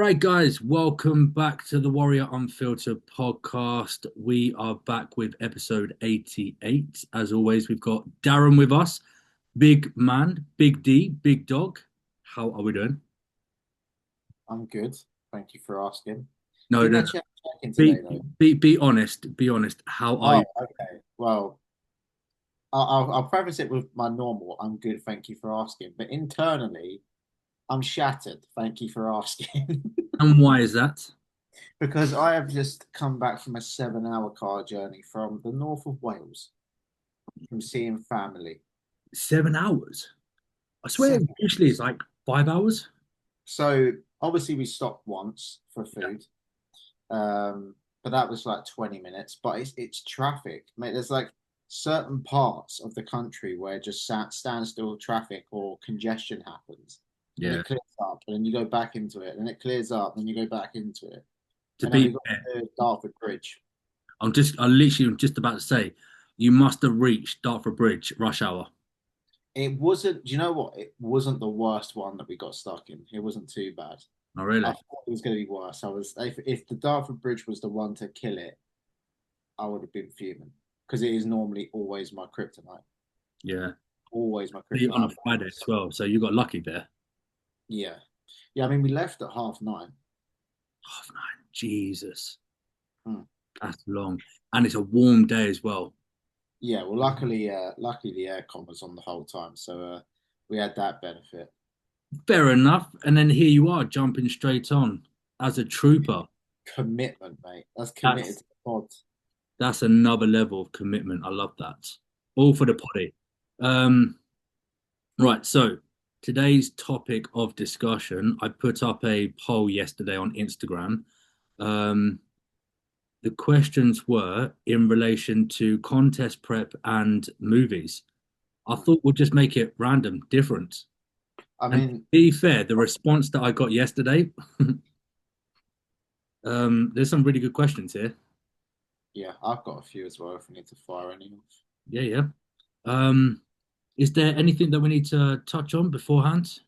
Hi guys, welcome back to the Warrior Unfiltered Podcast. We are back with episode 88. As always, we've got Darren with us. Big man, big D, big dog. How are we doing? I'm good. Thank you for asking. No, Didn't no, actually have a check-in be today though. be honest. Be honest. How are you? Oh, okay. Well, I'll preface it with my normal. I'm good. Thank you for asking. But internally, I'm shattered. Thank you for asking. And why is that? Because I have just come back from a 7-hour car journey from the north of Wales, from seeing family. 7 hours. I swear, 7 hours. usually it's like 5 hours. So obviously we stopped once for food. But that was like 20 minutes. But it's traffic, mate. There's like certain parts of the country where just standstill traffic or congestion happens, and Yeah. it clears up, and then you go back into it, and it clears up, and you go back into it, To and then be we got fair, to Dartford Bridge. I literally just about to say, you must have reached Dartford Bridge rush hour. It wasn't. Do you know what? It wasn't the worst one that we got stuck in. It wasn't too bad. Oh, I really? thought it was going to be worse. If the Dartford Bridge was the one to kill it, I would have been fuming because it is normally always my kryptonite. Yeah. Always my Be on a kryptonite. Friday as well, so you got lucky there. Yeah. Yeah, I mean, we left at 9:30. Half nine. Jesus, Hmm. that's long, and it's a warm day as well. Yeah, well, luckily the aircon was on the whole time, so we had that benefit. Fair enough. And then here you are, jumping straight on as a trooper. Commitment, mate. That's committed That's to the pod. that's another level of commitment. I love that. All for the potty. Um, right. So today's topic of discussion, I put up a poll yesterday on Instagram. Um, the questions were in relation to contest prep and movies. I Hmm. thought we'll just make it random, different. I And to mean, be fair, the response that I got yesterday, there's some really good questions here. yeah, I've got a few as well if we need to fire any off. Yeah, yeah. Um, is there anything that we need to touch on beforehand?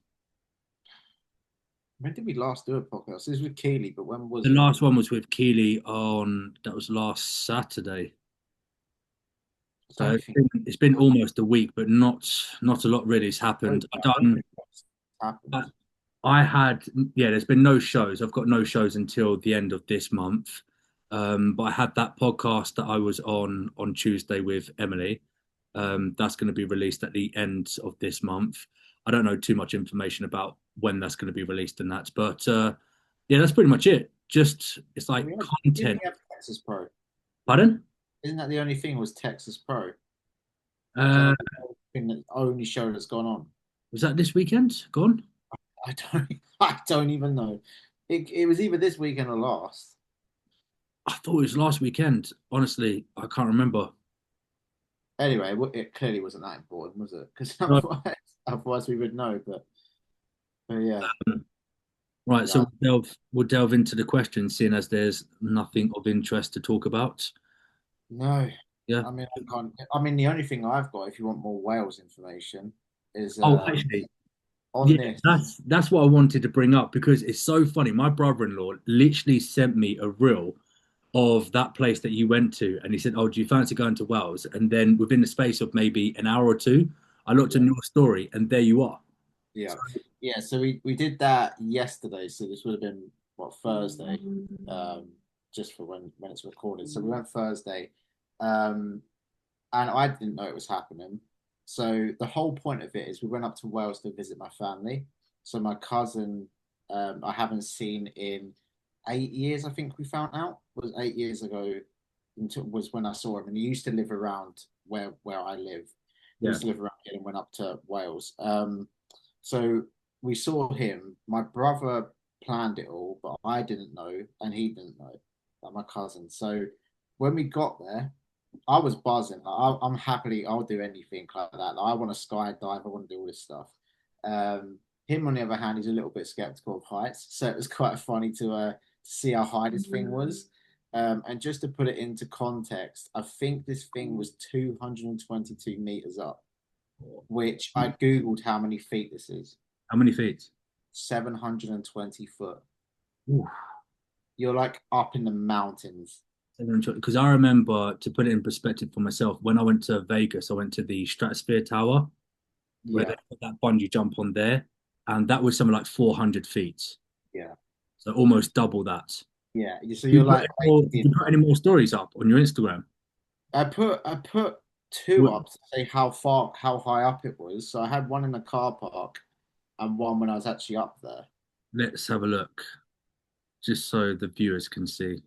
When did we last do a podcast? This was with Keely, but when The was it? last one was with Keely on that was last Saturday. I So don't think it's been almost a week, but not a lot really has I happened. don't think that's happened. I, I had yeah, there's been no shows. I've got no shows until the end of this month. But I had that podcast that I was on Tuesday with Emily. That's going to be released at the end of this month. I don't know too much information about when that's going to be released and that, but yeah, that's pretty much it. Just it's like Didn't content. we have Texas Pro? Pardon? Isn't that the only thing was Texas Pro? Is that Uh, like the only thing that only show that's gone on? was that this weekend? Gone? I don't I don't even know. It was either this weekend or last. I thought it was last weekend. Honestly, I can't remember. Anyway, it clearly wasn't that important, was it? Because No. otherwise we would know. But yeah, Right, so yeah, we'll delve into the questions, seeing as there's nothing of interest to talk about. no. Yeah. I mean, I can't. I mean, the only thing I've got, if you want more Wales information, is Oh, actually, on yeah, this. that's what I wanted to bring up because it's so funny. My brother-in-law literally sent me a reel of that place that you went to, and he said, "Oh, do you fancy going to Wales?" And then within the space of maybe an hour or two, I looked Yeah, in your story, and there you are. yeah, yeah. So we did that yesterday. So this would have been what Thursday, um, just for when it's recorded. So we went Thursday, um, and I didn't know it was happening. So the whole point of it is we went up to Wales to visit my family. So my cousin, I haven't seen in 8 years. I think we found out was 8 years ago. Was when I saw him, and he used to live around where I live. He Yeah, used to live around here and went up to Wales. So we saw him. My brother planned it all, but I didn't know, and he didn't know, like my cousin. So when we got there, I was buzzing. I'm happily, I'll do anything like that. Like, I want to skydive. I want to do all this stuff. Him, on the other hand, he's a little bit skeptical of heights, so it was quite funny to see how high this thing was. And just to put it into context, I think this thing was 222 meters up, which I googled how many feet this is. how many feet? 720 foot. Ooh, You're like up in the mountains. because I remember, to put it in perspective for myself, when I went to Vegas, I went to the Stratosphere Tower where they Yeah, put that bungee jump on there, and that was something like 400 feet, yeah, so almost double that. yeah. So you're like Did basically in you the put any mountains. more stories up on your Instagram? I put two up to say how high up it was. So I had one in the car park and one when I was actually up there. Let's have a look, just so the viewers can see.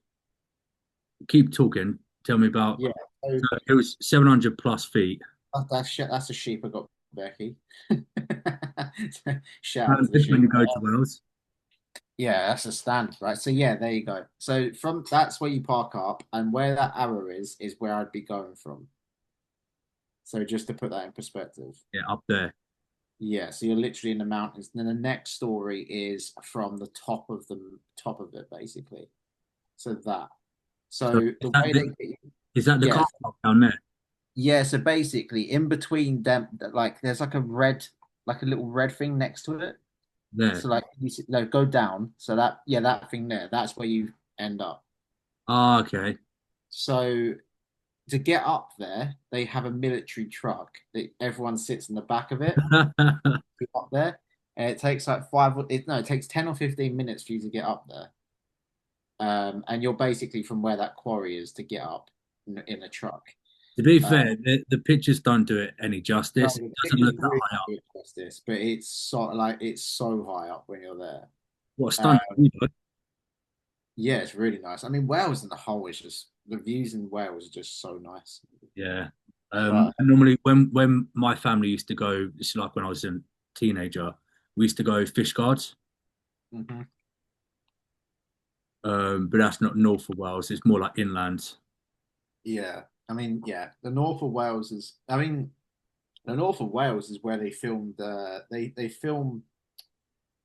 Keep talking. Tell me about. Yeah. So So it was 700 plus feet. that's a sheep I got, Becky. Shout out And to the this when sheep. you go to Wales. Yeah, that's a standard, right? So yeah, there you go. So from that's where you park up, and where that arrow is where I'd be going from. So just to put that in perspective. Yeah, up there. Yeah, so you're literally in the mountains. And then the next story is from the top of it, basically. So that. So So is the that way the, they, is that the car yes, park down there? yeah. So basically, in between them, like there's like a red, like a little red thing next to it. There. So like you see, no, go down. So that, yeah, that thing there, that's where you end up. Ah, okay. So to get up there, they have a military truck that everyone sits in the back of it up there, and it takes like it takes 10 or 15 minutes for you to get up there. And you're basically from where that quarry is to get up in a truck. To be Uh, fair, the pictures don't do it any no, justice. It the doesn't pictures look that really high up. do it justice, but it's so high up when you're there. What a Uh, stunning view, though. yeah, it's really nice. I mean, Wales in the whole is just the views in Wales are just so nice. Yeah. But Normally, when my family used to go, it's like when I was a teenager, we used to go fish guards. mhm. But that's not north of Wales. It's more like inland. Yeah, I mean, yeah, the north of Wales is. I mean, the north of Wales is where they filmed. They film.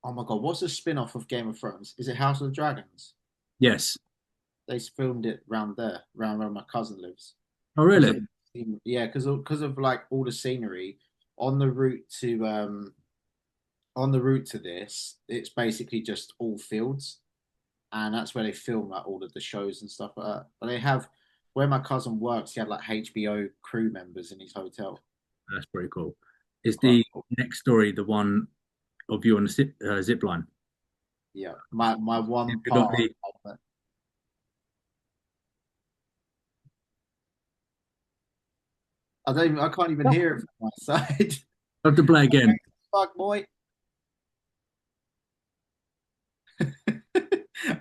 Oh my God, what's the spin-off of Game of Thrones? Is it House of the Dragons? Yes. They filmed it round there, round where my cousin lives. Oh, Because really? of yeah, because of like all the scenery on the route to this, it's basically just all fields, and that's where they film like all of the shows and stuff like that. But they have where my cousin works, he had like HBO crew members in his hotel. That's pretty cool. Is Quite the cool. next story the one of you on the zip line? Yeah, my one You got part. the I can't even hear it from my side. have to play again. Fuck boy.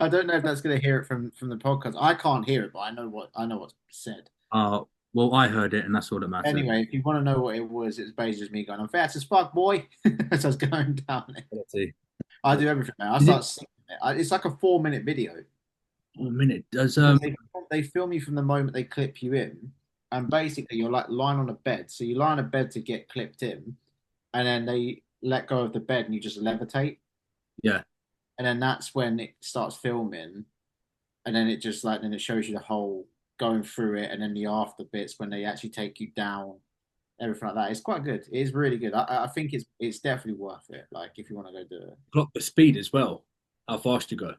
I don't know if that's going to hear it from the podcast. I can't hear it, but I know what's said. Well, I heard it, and that's all that matters. Anyway, if you want to know what it was basically just me going, I'm fat as fuck, boy. As I was going down it. Let's see. I do everything, man. I Is it start singing it. It's like a 4 minute video one minute? Does because they film you from the moment they clip you in, and basically you're like lying on a bed. So you lie on a bed to get clipped in, and then they let go of the bed and you just levitate, yeah. and then that's when it starts filming, and then it just like then it shows you the whole going through it, and then the after bits when they actually take you down, everything like that. It's quite good. It is really good. I think it's definitely worth it. Like if you want to go do it. Clock the speed as well. How fast you go?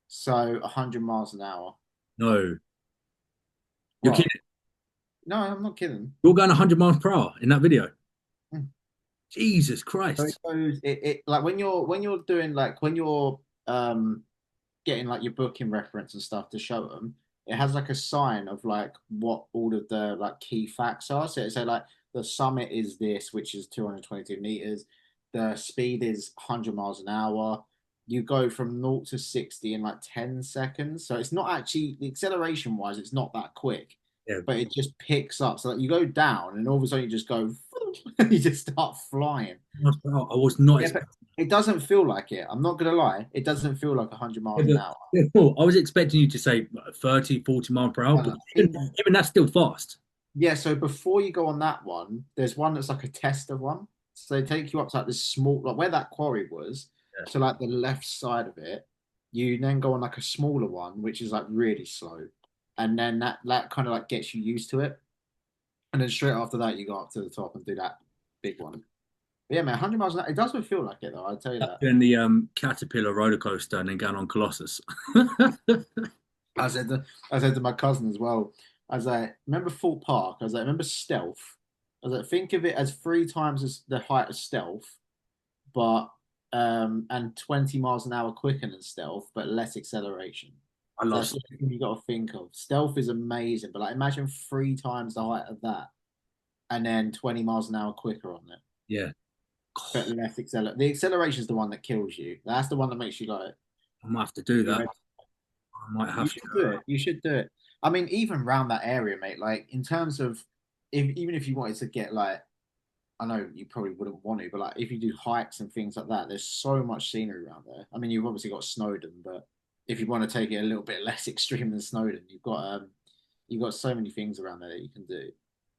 So 100 miles an hour. No, you're What? kidding. No, I'm not kidding. You're going 100 miles per hour in that video. Mm. Jesus So it Christ. goes it like when you're doing like when you're getting like your booking reference and stuff to show them, it has like a sign of like what all of the like key facts are. So it's like the summit is this, which is 222 meters. The speed is 100 miles an hour. You go from 0 to 60 in like 10 seconds. So it's not actually the acceleration wise, it's not that quick, Yeah. but it just picks up. So like you go down and all of a sudden you just go, you just start flying. Miles per hour. I was not Yeah, but expecting. it doesn't feel like it. I'm not gonna lie. It doesn't feel like 100 Yeah, miles an hour. I was expecting you to say 30, 40 mile per hour, No, but no. even that's still fast. Yeah, so before you go on that one, there's one that's like a tester one. So they take you up to like this small, like where that quarry was, Yeah. so like the left side of it. You then go on like a smaller one, which is like really slow, and then that kind of like gets you used to it. And then straight after that, you go up to the top and do that big one. But yeah, man, 100 miles an hour. It doesn't feel like it though. I'll tell you that. Doing the Caterpillar roller coaster and then going on Colossus. I said to, I said to my cousin as well. I was like, remember Fort Park? I was like, remember Stealth? I was like, think of it as 3 times as the height of Stealth, but and 20 miles an hour quicker than Stealth, but less acceleration. I So love. that's the thing you got to think of. Stealth is amazing, but like imagine 3 times the height of that, and then 20 miles an hour quicker on it, Yeah, but less accelerate. The acceleration is the one that kills you. That's the one that makes you go. I might have to do You that. ready? I might You have to. should do it. You should do it. I mean, even around that area, mate. Like in terms of, if even if you wanted to get like, I know you probably wouldn't want to, but like if you do hikes and things like that, there's so much scenery around there. I mean, you've obviously got Snowdon, but if you want to take it a little bit less extreme than Snowdon, you've got so many things around there that you can do.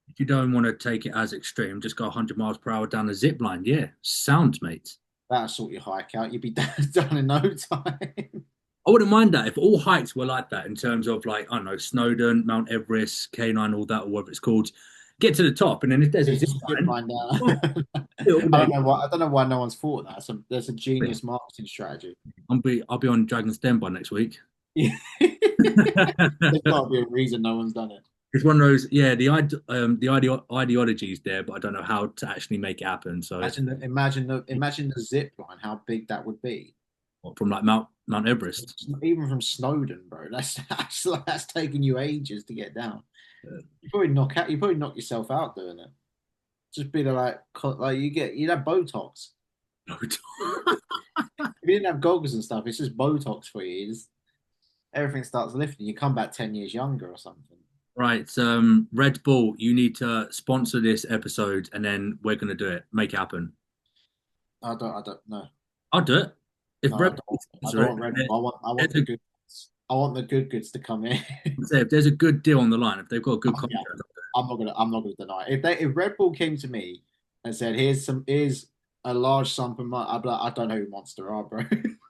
If you don't want to take it as extreme, just go 100 miles per hour down a zip line. Yeah, sound, mate. That'll sort your hike out. You'd be done in no time. I wouldn't mind that if all hikes were like that in terms of like, I don't know, Snowdon, Mount Everest, K9, all that, or whatever it's called. Get to the top, and then if there's a It's zip just zip line, line down. oh, it'll I be, don't know why. I don't know why no one's thought of that. So there's a genius marketing strategy. I'll be on Dragon's Den by next week. Yeah. There's It's got to be a reason no one's done it. one of those, yeah, ideology is there, but I don't know how to actually make it happen. So Imagine the zip line, how big that would be. from like Mount Everest. Even from Snowdon, bro. That's taking you ages to get down. Uh, You probably knock yourself out doing it. Just be like you'd have Botox. If you didn't have goggles and stuff, it's just Botox for you. Everything starts lifting. You come back 10 years younger or something. Right, Red Bull, you need to sponsor this episode, and then we're gonna do it. Make it happen. I don't know. I'll do it. If No, Red Bull I sponsor don't it, want Red Bull. I want there's the good. I want the good goods to come in. if there's a good deal on the line, if they've got a good Oh, yeah, contract, I'm not gonna deny it. If Red Bull came to me and said, here's a large sum of money," I'd be like, I don't know who Monster are, bro.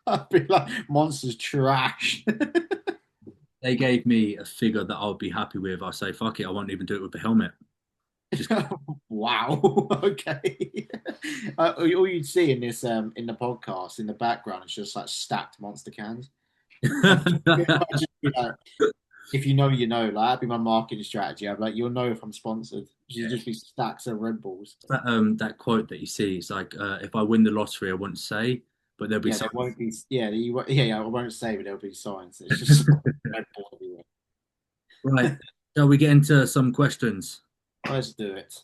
I'd be like, Monster's trash. they gave me a figure that I'll be happy with, I'll say, fuck it, I won't even do it with the helmet. Just Wow. Okay. All you'd see in this in the podcast in the background is just like stacked Monster cans. I'd just be like, if you know, you know. Like that'd be my marketing strategy. I'd be like, you'll know if I'm sponsored. You yeah. just be stacks of Red Bulls. That quote that you see, it's like, if I win the lottery, I won't say, but there'll be Yeah, there some. won't be. Yeah. I won't say, but there'll be signs. It's just Red Bull everywhere. Right. Shall we get into some questions? Let's do it.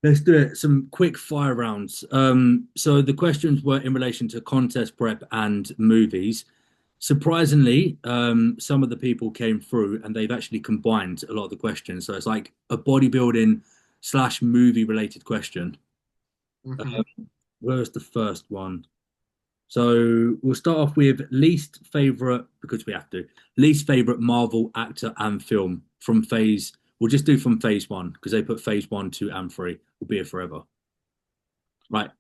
Let's do it. Some quick fire rounds. So the questions were in relation to contest prep and movies. Surprisingly, some of the people came through and they've actually combined a lot of the questions. So it's like a bodybuilding slash movie related question. Hmm. Um, where's the first one? So we'll start off with least favorite, because we have to, least favorite Marvel actor and film from phase. We'll just do from phase one because they put phase one, two, and three. We'll be here forever. Right.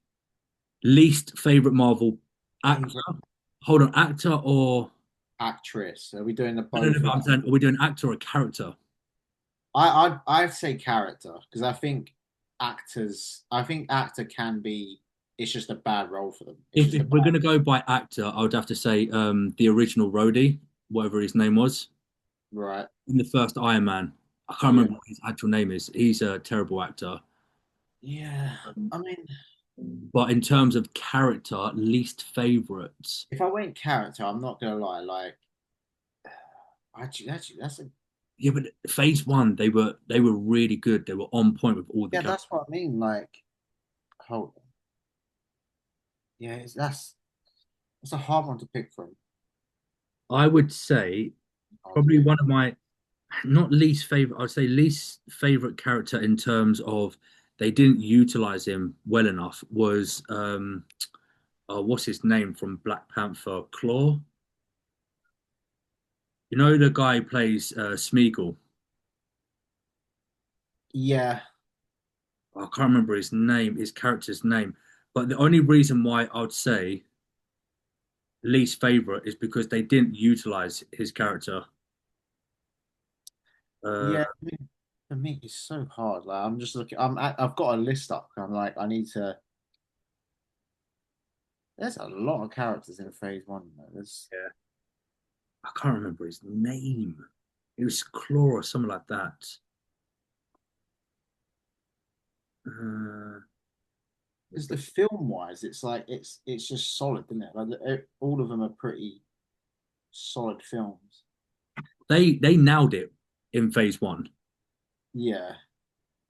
Least favorite Marvel actor. Favorite Hold on, actor or actress. Are we doing the I don't know both? if I'm saying, are we doing actor or character? I'd say character because I think actors. I think actor can be. It's just a bad role for them. It's just If a we're bad. gonna go by actor, I would have to say the original roadie, whatever his name was, Right. in the first Iron Man. I can't Yeah. remember what his actual name is. He's a terrible actor. Yeah. I mean, But in terms of character, least favorites. if I went character, I'm not gonna lie. Like, actually, that's a Yeah, but phase one, they were really good. They were on point with all the yeah. characters. That's what I mean. Like, hold on. Yeah, that's a hard one to pick from. I would say Hard to probably pick. one of my not least favorite. I'd say least favorite character in terms of they didn't utilize him well enough was what's his name from Black Panther? Claw. You know the guy who plays Smeagol. Yeah, I can't remember his name, his character's name. But the only reason why I'd say least favorite is because they didn't utilize his character. Uh, yeah. For me, it's so hard. Like, I'm just looking. I've got a list up. I'm like, I need to. There's a lot of characters in Phase One. Though. There's Yeah. I can't remember his name. It was Claw or something like that. Uh, because the film wise, it's like it's just solid, isn't it? Like all of them are pretty solid films. they nailed it in phase one. Yeah.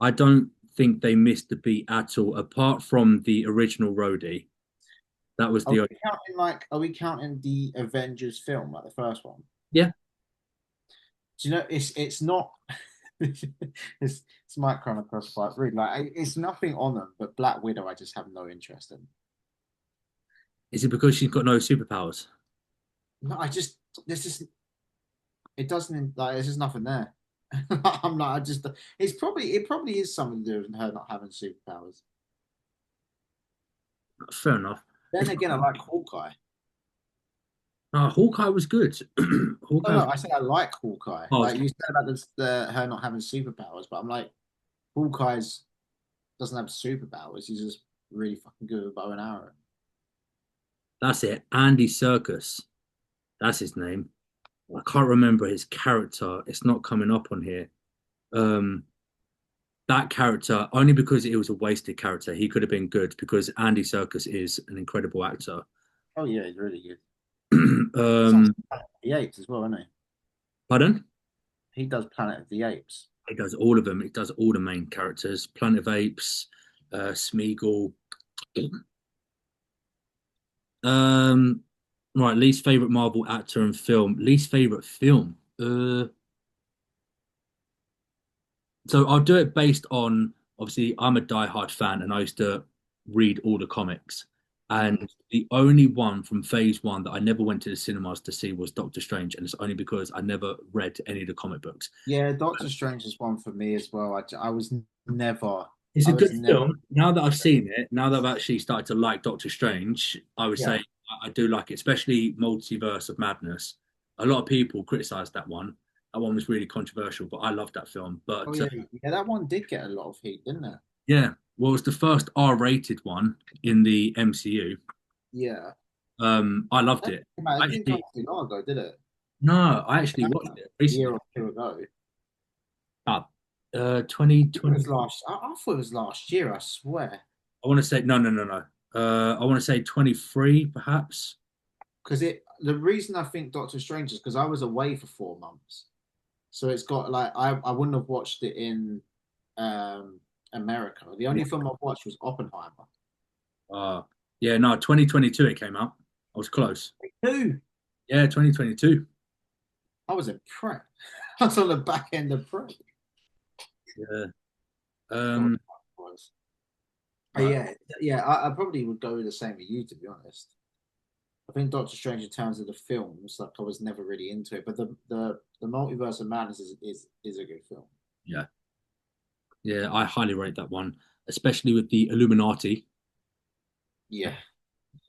I don't think they missed the beat at all, apart from the original roadie. That was the Are we counting the Avengers film, like the first one? yeah. Do you know it's not it's might come across quite rude. Like it's nothing on them, but Black Widow I just have no interest in. Is it because she's got no superpowers? No, I just this is it doesn't like there's just nothing there. I'm not I just it probably is something to do with her not having superpowers. Fair enough. Then It's, again, I like Hawkeye. Hawkeye was good. No, Hawkeye. no, I said I like Hawkeye. Oh, Like you said about the her not having superpowers, but I'm like Hawkeye's doesn't have superpowers. He's just really fucking good with bow and arrow. that's it. Andy Serkis. That's his name. I can't remember his character. It's not coming up on here. Um, that character only because it was a wasted character. He could have been good because Andy Serkis is an incredible actor. Oh yeah, he's really good. He's on um, Planet of the Apes as well, isn't he? Pardon? He does Planet of the Apes. It does all of them. It does all the main characters. Planet of Apes, Smeagol. Um, right. Least favorite Marvel actor and film. Least favorite film. So I'll do it based on obviously I'm a diehard fan and I used to read all the comics. Mm. And the only one from phase one that I never went to the cinemas to see was Doctor Strange, and it's only because I never read any of the comic books. Yeah, Doctor Strange is one for me as well. It's a I good was never, film. Now that I've seen it, now that I've actually started to like Doctor Strange, I would say yeah. I do like it, especially Multiverse of Madness. A lot of people criticized that one. That one was really controversial, but I loved that film. Oh But yeah, yeah, that one did get a lot of heat, didn't it? yeah, well, it was the first R-rated one in the MCU. Yeah. I loved it. It didn't come Actually, too long ago, did it? no, I actually Like watched a it year recently. or two ago. About I think it 2020. was last. I thought it was last year. I swear. I want to say no, no, no, no. I want to say 23, perhaps. Because the reason I think Doctor Strange is because I was away for 4 months, so it's got like I wouldn't have watched it in um America. The only film I've watched was Oppenheimer. Uh, yeah, no, 2022 it came out. I was close. Who? Yeah, 2022. I was in prep. I was on the back end of prep. Yeah. God, Um, I was. But right. yeah. I probably would go the same with you, to be honest. I think Doctor Strange in terms of the films, like I was never really into it, but the Multiverse of Madness is a good film. Yeah. Yeah, I highly rate that one, especially with the Illuminati. Yeah,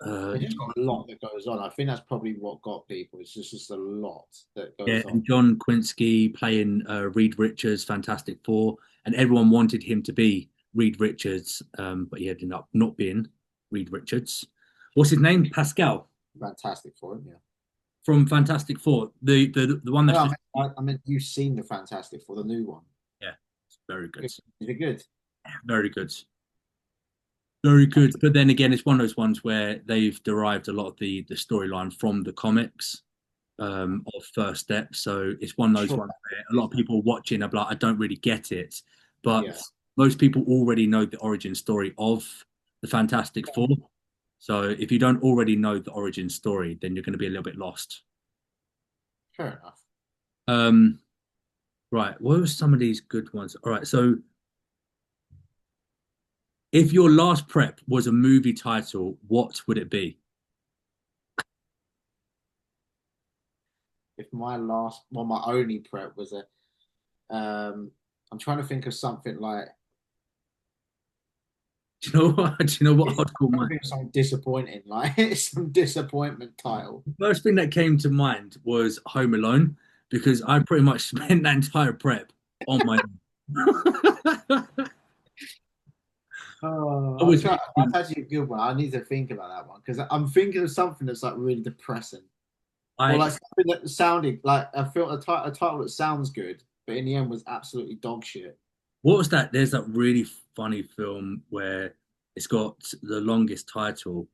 Uh, it's just got a lot that goes on. I think that's probably what got people. It's just a lot that yeah, goes on. and John Quincy playing Reed Richards, Fantastic Four, and everyone wanted him to be Reed Richards, but he ended up not being Reed Richards. What's his name? Pascal Fantastic for him, yeah. from Fantastic Four, the one No, that's just I mean, you've seen the Fantastic for the new one. yeah, it's very good, Is it good? very good, very good. But then again, it's one of those ones where they've derived a lot of the storyline from the comics of First Step. So it's one of those Sure. ones where a lot of people watching are like, I don't really get it, but Yeah. most people already know the origin story of the Fantastic Four. So if you don't already know the origin story, then you're going to be a little bit lost. Fair enough. Um, right, what were some of these good ones? All right, so if your last prep was a movie title, what would it be? If my only prep was I'm trying to think of something like Do you know what? Do you know what I'd call mine? something disappointing, like some disappointment title. The first thing that came to mind was Home Alone because I pretty much spent that entire prep on my own. Oh, I was That's actually a good one. I need to think about that one because I'm thinking of something that's like really depressing, or I like something that sounded like a title that sounds good, but in the end was absolutely dog shit. what was that? There's that really funny film where it's got the longest title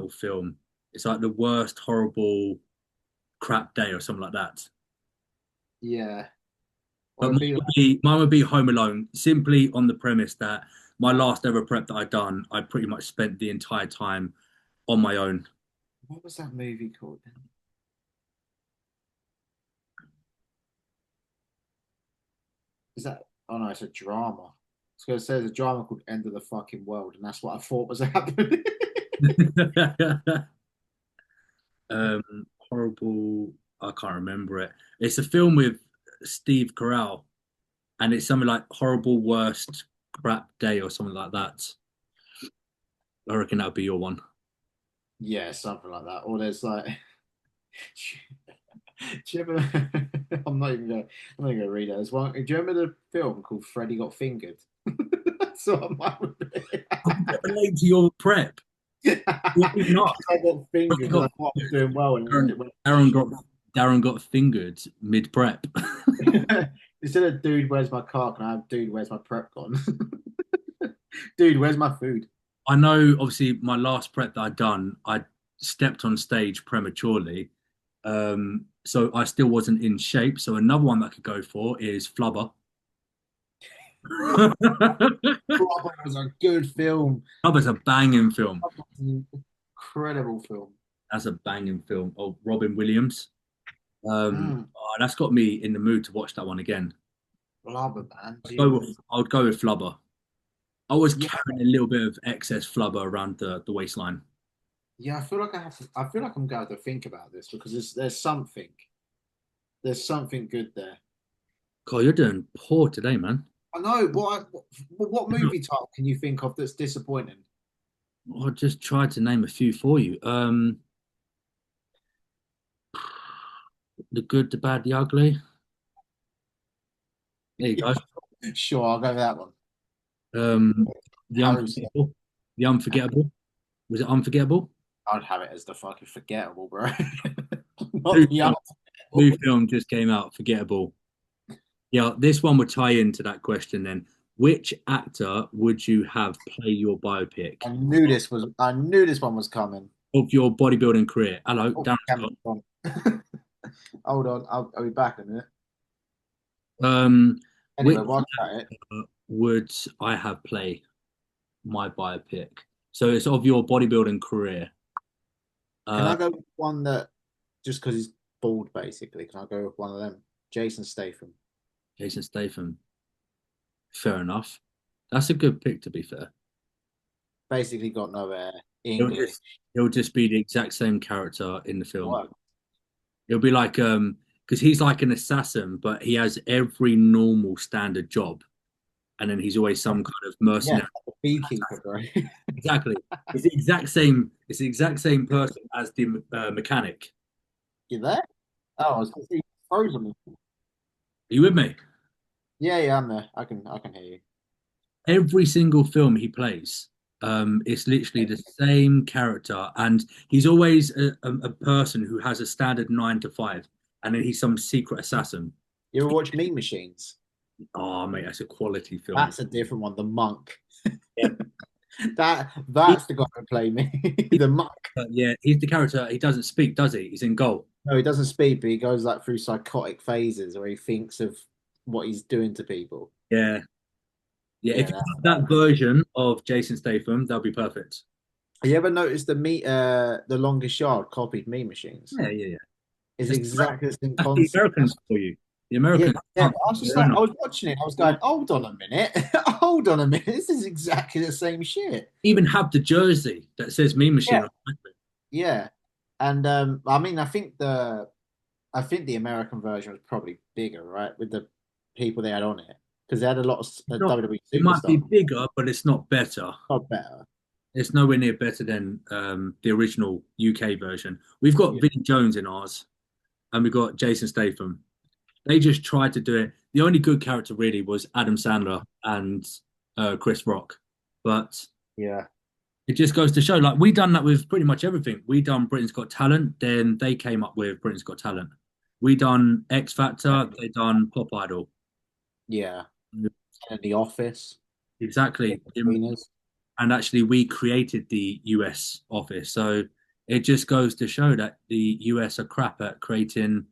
film. It's like the worst horrible crap day or something like that. Yeah, or But it'd be like, mine would be Home Alone, simply on the premise that my last ever prep that I'd done, I pretty much spent the entire time on my own. what was that movie called? Is that? Oh no, it's a drama. It's gonna say there's a drama called End of the Fucking World, and that's what I thought was happening. um, horrible. I can't remember it. It's a film with Steve Carell, and it's something like horrible worst crap day or something like that. I reckon that would be your one. Yeah, something like that. Or there's like, do you ever? I'm not even gonna read it. There's one. Do you remember the film called Freddy Got Fingered? That's what mine would be. How did that relate to your prep? What did not? I got fingered because I thought I was doing well, and Darren, it went. Darren got Darren got fingered mid prep. Instead of dude, where's my car? Can I have dude, where's my prep gone? Dude, where's my food? I know, obviously, my last prep that I'd done, I stepped on stage prematurely, so I still wasn't in shape. So another one that I could go for is Flubber. Bravo was a good film. Flubber's a banging film. Bravo was an incredible film. That's a banging film. Oh, Robin Williams. Mm, That's got me in the mood to watch that one again. Blubber, man. I would go with Flubber. I was Yeah, carrying a little bit of excess flubber around the waistline. yeah. I feel like I have to. I feel like I'm going to think about this because there's something good there. God, you're doing poor today, man. I know. What movie title can you think of that's disappointing? I just tried to name a few for you. The Good, the Bad, the Ugly. There you Yeah, go. sure, I'll go with that one. Um, the Harrison. Unforgettable. The Unforgettable. Was it Unforgettable? I'd have it as the fucking forgettable, bro. Not New the film, other. new film just came out. Forgettable. Yeah, this one would tie into that question then. Which actor would you have play your biopic I knew this one was coming. of your bodybuilding career? Hello, Oh, Darren Scott. camera's on. Hold on, I'll be back in a minute. Which Anyway, while I'm at it, would I have play my biopic? So it's of your bodybuilding career. can Uh, I go with one that just because he's bald, basically? Can I go with one of them? Jason Statham. Jason Statham. Fair enough. That's a good pick, to be fair. Basically, got no He'll English. just he'll just be the exact same character in the film. What? It'll be like because he's like an assassin, but he has every normal standard job, and then he's always some kind of Yeah, mercenary. like a beekeeper, bro. Exactly. It's the exact same. It's the exact same person as the mechanic. You there? Oh, I was gonna say you frozen me. Are you with me? Yeah, yeah, I'm there. I can hear you. Every single film he plays, it's literally the same character, and he's always a person who has a standard 9 to 5, and then he's some secret assassin. You ever watch Mean Machines? Oh, mate, that's a quality film. That's a different one. The Monk. Yeah. That's the guy who played me. The Monk. Yeah, he's the character. He doesn't speak, does he? He's in goal. No, he doesn't speak, but he goes like through psychotic phases where he thinks of what he's doing to people. Yeah, yeah. If Yeah. you have that version of Jason Statham, that'll be perfect. You ever noticed the Longest Yard copied Mean Machines? Yeah, yeah, yeah. It's That's, exactly the same that's the concept. Americans for you. The Yeah, Americans yeah. can't. But I was just like, I was watching it. I was going, hold on a minute, hold on a minute. This is exactly the same shit. Even have the jersey that says Mean Machine Yeah, on it. yeah. And I mean, I think the American version was probably bigger, right, with the people they had on it because they had a lot of It's not, WWE it might be superstars. bigger, but it's not better. Not better. It's nowhere near better than the original UK version. We've got Yeah. Vinnie Jones in ours, and we've got Jason Statham. They just tried to do it. The only good character really was Adam Sandler and Chris Rock. But Yeah. it just goes to show, like we done that with pretty much everything. We done Britain's Got Talent, then they came up with Britain's Got Talent. We done X Factor, they done Pop Idol. Yeah. And The Office. Exactly. Cleaners. And actually, we created the US office. So it just goes to show that the US are crap at creating.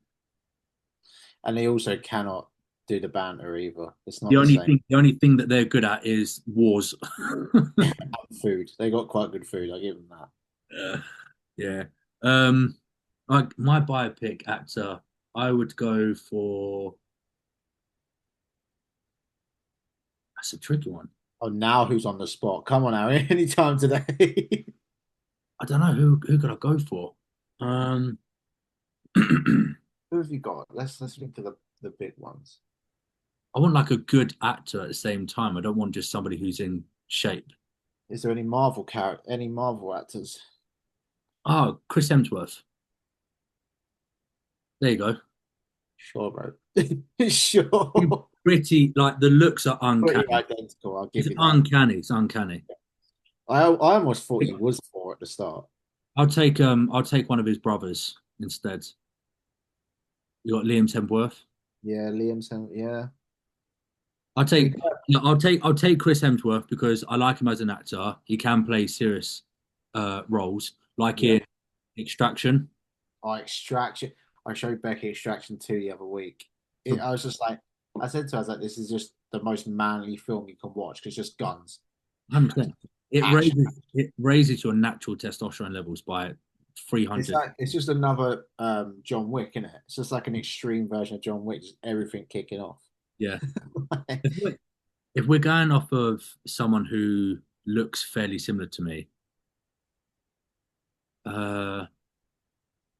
And they also cannot do the banter either. It's not The the only same. thing, the only thing that they're good at is wars. Food. They got quite good food. I give them that. Yeah. Um, like my biopic actor, I would go for. That's a tricky one. Oh, now who's on the spot? Come on now, anytime today. I don't know who could I go for. Um, I Who have you got? Let's think of the big ones. want like a good actor at the same time. I don't want just somebody who's in shape. Is there any Marvel actors? Oh, Chris Hemsworth. There you go. Sure, bro. Sure. Pretty like the looks are Pretty uncanny. identical, I'll It's give you that. uncanny. It's uncanny. I almost thought he was for at the start. I'll take one of his brothers instead. You got Liam Hemsworth. Yeah, yeah. I'll We take no, I'll take Chris Hemsworth because I like him as an actor. He can play serious roles, like Yeah. in Extraction. Extraction. I showed Becky Extraction 2 the other week. I was just like, I said to her, I was like, this is just the most manly film you can watch because it's just guns. 100%. It Action. raises your natural testosterone levels by It's 300. like it's just another John Wick, isn't it? It's just like an extreme version of John Wick, just everything kicking off. Yeah. If we're going off of someone who looks fairly similar to me, uh,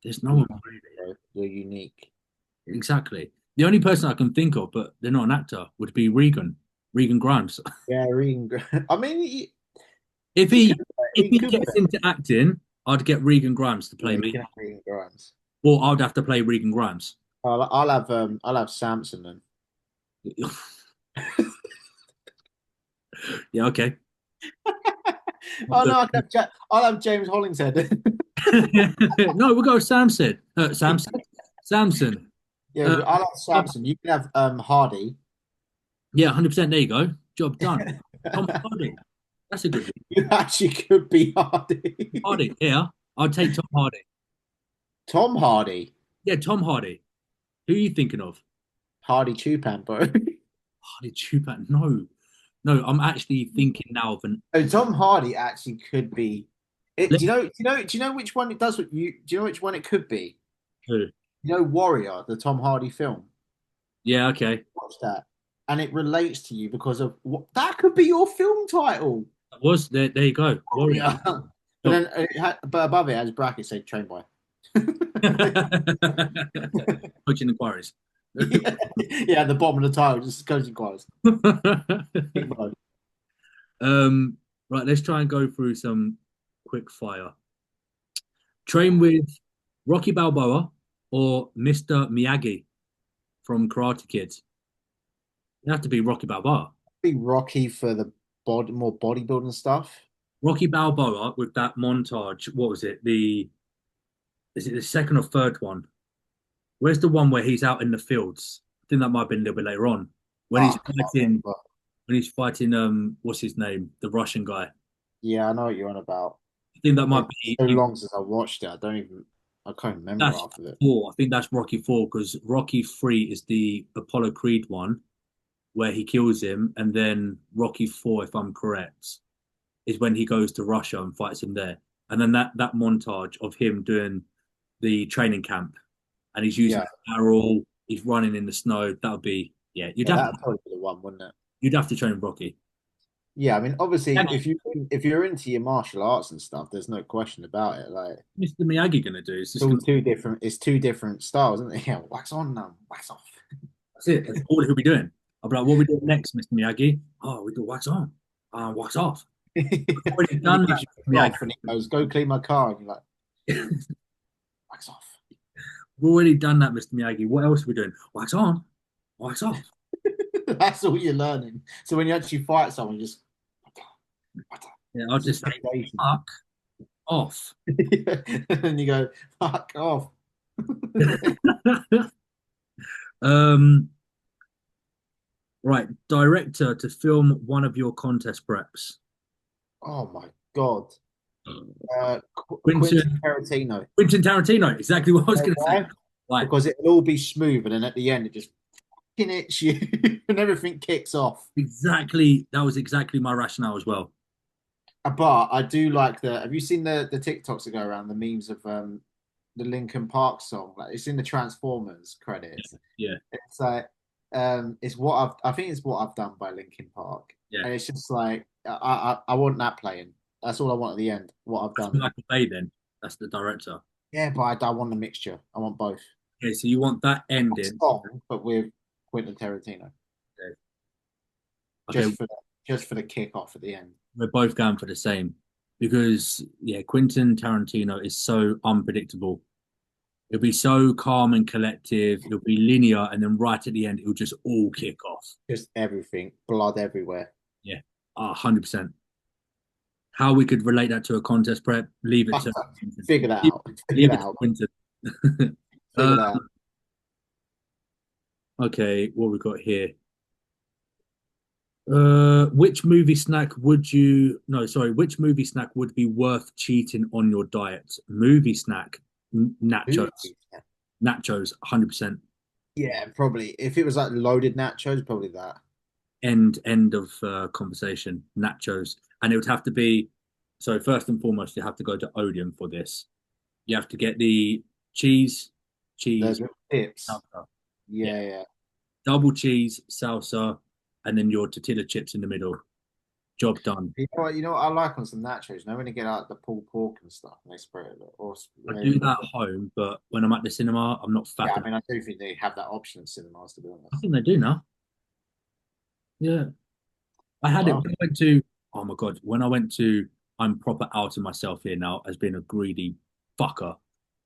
there's no one really. You're unique. Exactly. The only person I can think of, but they're not an actor, would be Regan Grimes. Yeah, Regan. I mean, If he he could, if he he could gets be. into acting, I'd get Regan Grimes to Yeah, play you me, can have Regan Grimes. or I'd have to play Regan Grimes. I'll have Samson then. Yeah, okay. Oh no, I'll have James Hollingshead. No, we'll go with Samson. Samson. Yeah, Uh, I'll have Samson. You can have Hardy. yeah, 100%. There you go. Job done. Tom Hardy. That's a good one. You actually could be Hardy. Hardy. Yeah, I'd take Tom Hardy. Tom Hardy. Yeah, Tom Hardy. Who are you thinking of? Hardy Chupan, bro. Hardy Chupan. No, no. I'm actually thinking now of an. Oh, Tom Hardy actually could be. Do you know which one it does? Do you know which one it could be? Who? You know, Warrior, the Tom Hardy film. Yeah, okay. Watch that, and it relates to you because of what that could be your film title. That was there. There you go. Warrior. Yeah, but then but above it has brackets say train boy. Coaching inquiries. Yeah, yeah, at the bottom of the title just coaching quotes. um, right, let's try and go through some quick fire. Train with Rocky Balboa or Mr. Miyagi from Karate Kids. It have to be Rocky Balboa. Be Rocky for the more bodybuilding stuff. Rocky Balboa with that montage. What was it? Is it the second or third one? Where's the one where he's out in the fields? I think that might have been a little bit later on when he's I can't fighting. remember. When he's fighting, what's his name? The Russian guy. Yeah, I know what you're on about. I think that might It's be. so long since I watched it. I can't remember That's half of it. four. I think that's Rocky four because Rocky three is the Apollo Creed one where he kills him, and then Rocky four, if I'm correct, is when he goes to Russia and fights him there. And then that montage of him doing the training camp, and he's using Yeah, a barrel, he's running in the snow. That would be yeah, that'd probably be the one, wouldn't it? you'd have to train Rocky. Yeah, I mean, obviously, And if you're into your martial arts and stuff, there's no question about it. Like, Mr. Miyagi gonna do? It's it's just all gonna, two different. It's two different styles, isn't it? Yeah, wax on now, wax off. that's it. That's all he'll be doing. I'll be like, what are we doing next, Mr. Miyagi? Oh, we do wax on, wax off. I've already And he done gives that, you Mr. a Miyagi. cloth and he goes, "Go clean my car," and you're like, wax off. We've already done that, Mr. Miyagi. What else are we doing? Wax on, wax off. That's all you're learning. So when you actually fight someone, you just Yeah, I'll It's just a say foundation. fuck off. And you go, fuck off. um, right, director to film one of your contest preps. Oh my God. Quentin Quentin, Tarantino. Quentin Tarantino. Exactly what I was You know going to say. why? Right, Because it'll all be smooth, and then at the end, it just fucking hits you, and everything kicks off. exactly. That was exactly my rationale as well. But I do like the. Have you seen the TikToks that go around, the memes of the Linkin Park song? Like it's in the Transformers credits. Yeah, It's like it's what I think it's what I've done by Linkin Park, yeah. and it's just like I want that playing. That's all I want at the end. What I've That's done. Michael Bay then. That's the director. Yeah, but I want the mixture. I want both. Okay, so you want that A ending. song, but with Quentin Tarantino, Okay, just for the kick off at the end. we're both going for the same because yeah, Quentin Tarantino is so unpredictable. It'll be so calm and collective. It'll be linear, and then right at the end, it'll just all kick off. Just everything, blood everywhere. Yeah, 100%. How we could relate that to a contest prep? Leave it to Quentin. Figure that out. Figure Leave that it to out. Quentin. Figure that out. Okay, what we got here? Which movie snack would you? No, sorry. Which movie snack would be worth cheating on your diet? Movie snack, nachos, nachos, 100%. Yeah, probably. If it was like loaded nachos, probably that. End of conversation. Nachos, and it would have to be. So first and foremost, you have to go to Odeon for this. You have to get the cheese, cheese, The chips. salsa. Yeah, Yeah, yeah. double cheese, salsa, and then your tortilla chips in the middle. Job done. You know what I like on some nachos? You know when you get out the pulled pork and stuff and they spray it, or I maybe do put that at home, but when I'm at the cinema, I'm not yeah, fat I enough. mean, I do think they have that option in cinemas, to be I honest. think they do now. Yeah. I had it Well, when I went to, oh my God, when I went to, I'm proper out of myself here now as being a greedy fucker.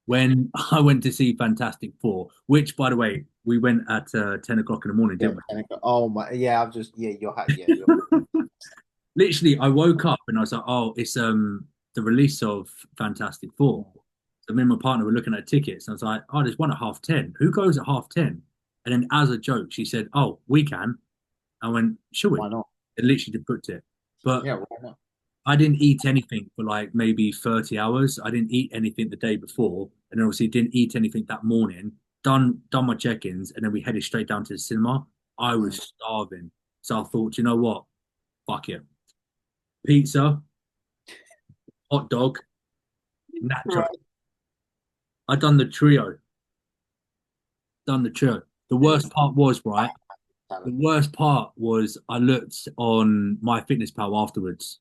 When I went to see Fantastic Four, which, by the way, we went at 10 o'clock in the morning, yeah, didn't oh my, yeah, I've just, yeah, you're, we? Literally, I woke up and I was like, oh, it's the release of Fantastic Four. So me and my partner were looking at tickets and I was like, oh, there's one at 10:30. Who goes at 10:30? And then as a joke, she said, oh, we can. I went, should we? why not? It literally just booked it. But Yeah, why not? I didn't eat anything for like maybe 30 hours. I didn't eat anything the day before. And then obviously didn't eat anything that morning. Done my check-ins and then we headed straight down to the cinema. I was Mm. starving. So I thought, you know what? Fuck it. Pizza, hot dog, nacho. Right. I done the trio. Done the trio. The It was worst part was, right? The talent. worst part was I looked on my fitness pal afterwards.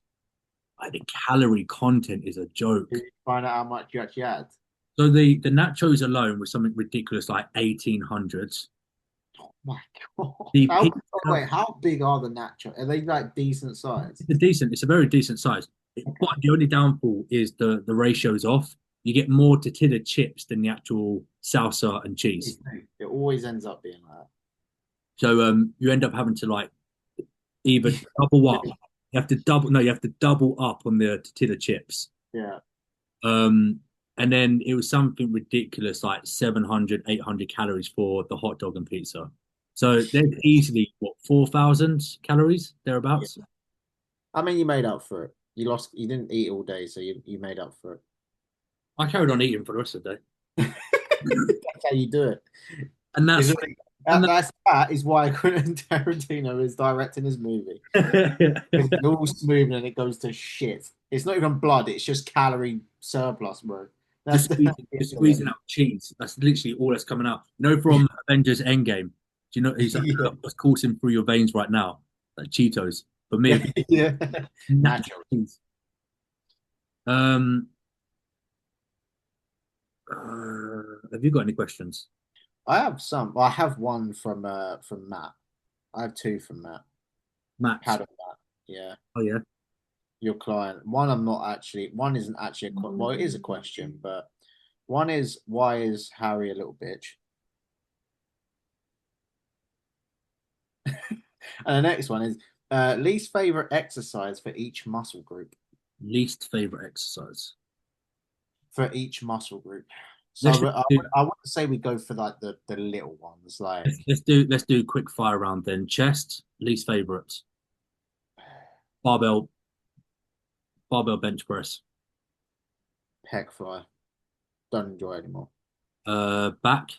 Like the calorie content is a joke. Did you find out how much you actually had? So the nachos alone was something ridiculous, like 1800s. Oh my God. The How, pizza, wait, how big are the nachos? Are they like decent size? it's a decent, it's a very decent size. But Okay. the only downfall is the ratio is off. You get more tortilla chips than the actual salsa and cheese. It always ends up being like So you end up having to like either double up. You have to double no, you have to double up on the tortilla chips. yeah. Um and then it was something ridiculous like 700, 800 calories for the hot dog and pizza. So there's easily what 4,000 calories Yeah. thereabouts. I mean, you made up for it. You didn't eat all day, so you made up for it. I carried on eating for the rest of the day. That's how you do it. And Is that's it and that is why Quentin Tarantino is directing his movie. that, It's all smooth and it goes to shit. It's not even blood, it's just calorie surplus, bro. That's the just end of it. squeezing out cheese. That's literally all that's coming out. You know, from Avengers Endgame. Do you know he's like, Yeah. look what's coursing through your veins right now? Like Cheetos. For me, it'd be Yeah. natural Naturally. cheese. Um, have you got any questions? I have some. Well, I have one from Matt. I have two from Matt. Matt. Pad of Matt. Yeah. Oh yeah. Your client. One I'm not actually one isn't actually well, it is a question, but one is why is Harry a little bitch? And the next one is Least favorite exercise for each muscle group. Least favorite exercise. For each muscle group. So Let's just do, I wouldn't say we go for like the little ones, like let's do quick fire round then. Chest, least favorite. Barbell, barbell bench press. pec fly. Don't enjoy anymore. Back.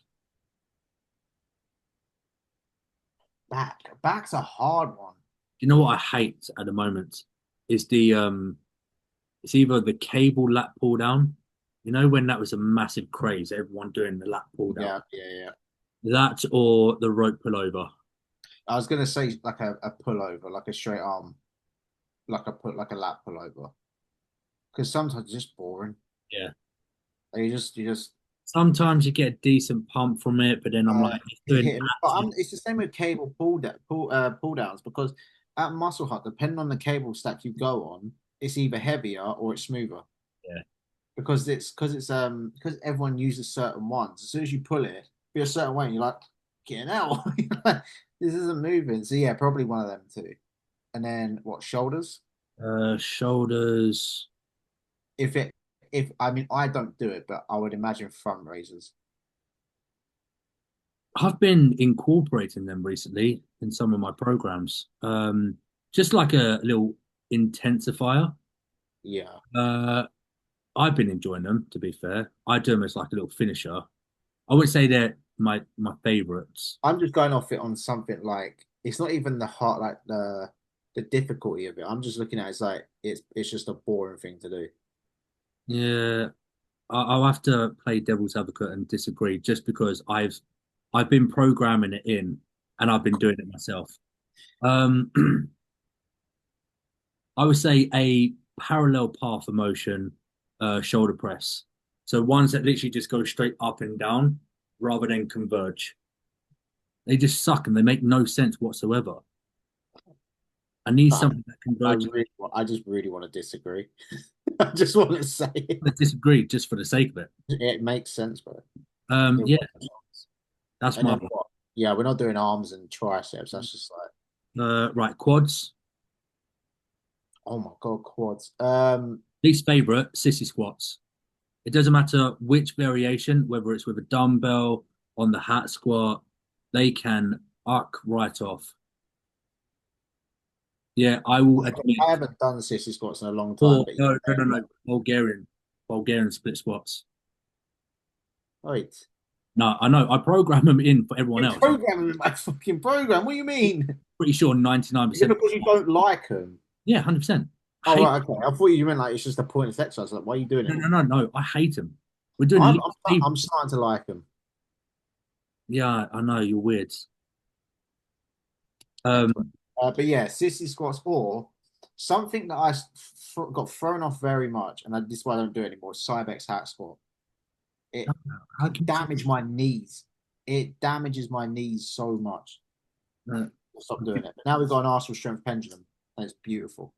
Back's a hard one. You know what I hate at the moment is the it's either the cable lat pull down. You know when that was a massive craze, everyone doing the lat pull down. Yeah, yeah, yeah. That or the rope pullover. I was gonna say like a pullover, like a straight arm, like a lat pullover. Because sometimes it's just boring. Yeah. Like you just Sometimes you get a decent pump from it, but then I'm like, it's doing hit 'em. But absolute. it's the same with cable pull downs because at Muscle Hut, depending on the cable stack you go on, it's either heavier or it's smoother. Yeah. Because everyone uses certain ones. As soon as you pull it, be a certain way, and you're like, getting out. This isn't moving. So yeah, probably one of them too. And then what, shoulders? Shoulders. If it if I mean I don't do it, but I would imagine front raisers. I've been incorporating them recently in some of my programs. Just like a little intensifier. Yeah. Uh, I've been enjoying them, to be fair. I do them as like a little finisher. I would say they're my favorites. I'm just going off it on something like it's not even the hard like the difficulty of it. I'm just looking at it as like it's just a boring thing to do. Yeah, I'll have to play devil's advocate and disagree just because I've been programming it in and I've been doing it myself. Um, I would say a parallel path of motion, shoulder press. So ones that literally just go straight up and down rather than converge. They just suck and they make no sense whatsoever. I need I, something that converges. I just really want to disagree. I just want to say I disagree just for the sake of it. it makes sense, bro. It Yeah, works. that's And my then one. what? Yeah, we're not doing arms and triceps. That's just like, Right, quads. oh my God, quads. Least favorite, sissy squats. It doesn't matter which variation, whether it's with a dumbbell on the hat squat, they can arc right off. Yeah, I will admit. I haven't done sissy squats in a long time, Or but no, no, yeah, no, no, Bulgarian split squats. wait. No, I know. I program them in for everyone You're else. I'm programming my fucking program. What do you mean? pretty sure Is it 99%. because you don't like them? Yeah, 100%. Oh, Hate. right, okay. I thought you meant like it's just a pointless exercise. Like, why are you doing No, it? no, no, no. I hate them. We're doing I'm least I'm, favorite. I'm starting to like them. Yeah, I know you're weird. Um, Excellent. But yeah, sissy squats or something that got thrown off very much, and this is why I don't do it anymore. Cybex hack squat. It how can damaged my knees. It damages my knees so much. uh, Stop doing it. But now we've got an Arsenal strength pendulum, and it's beautiful.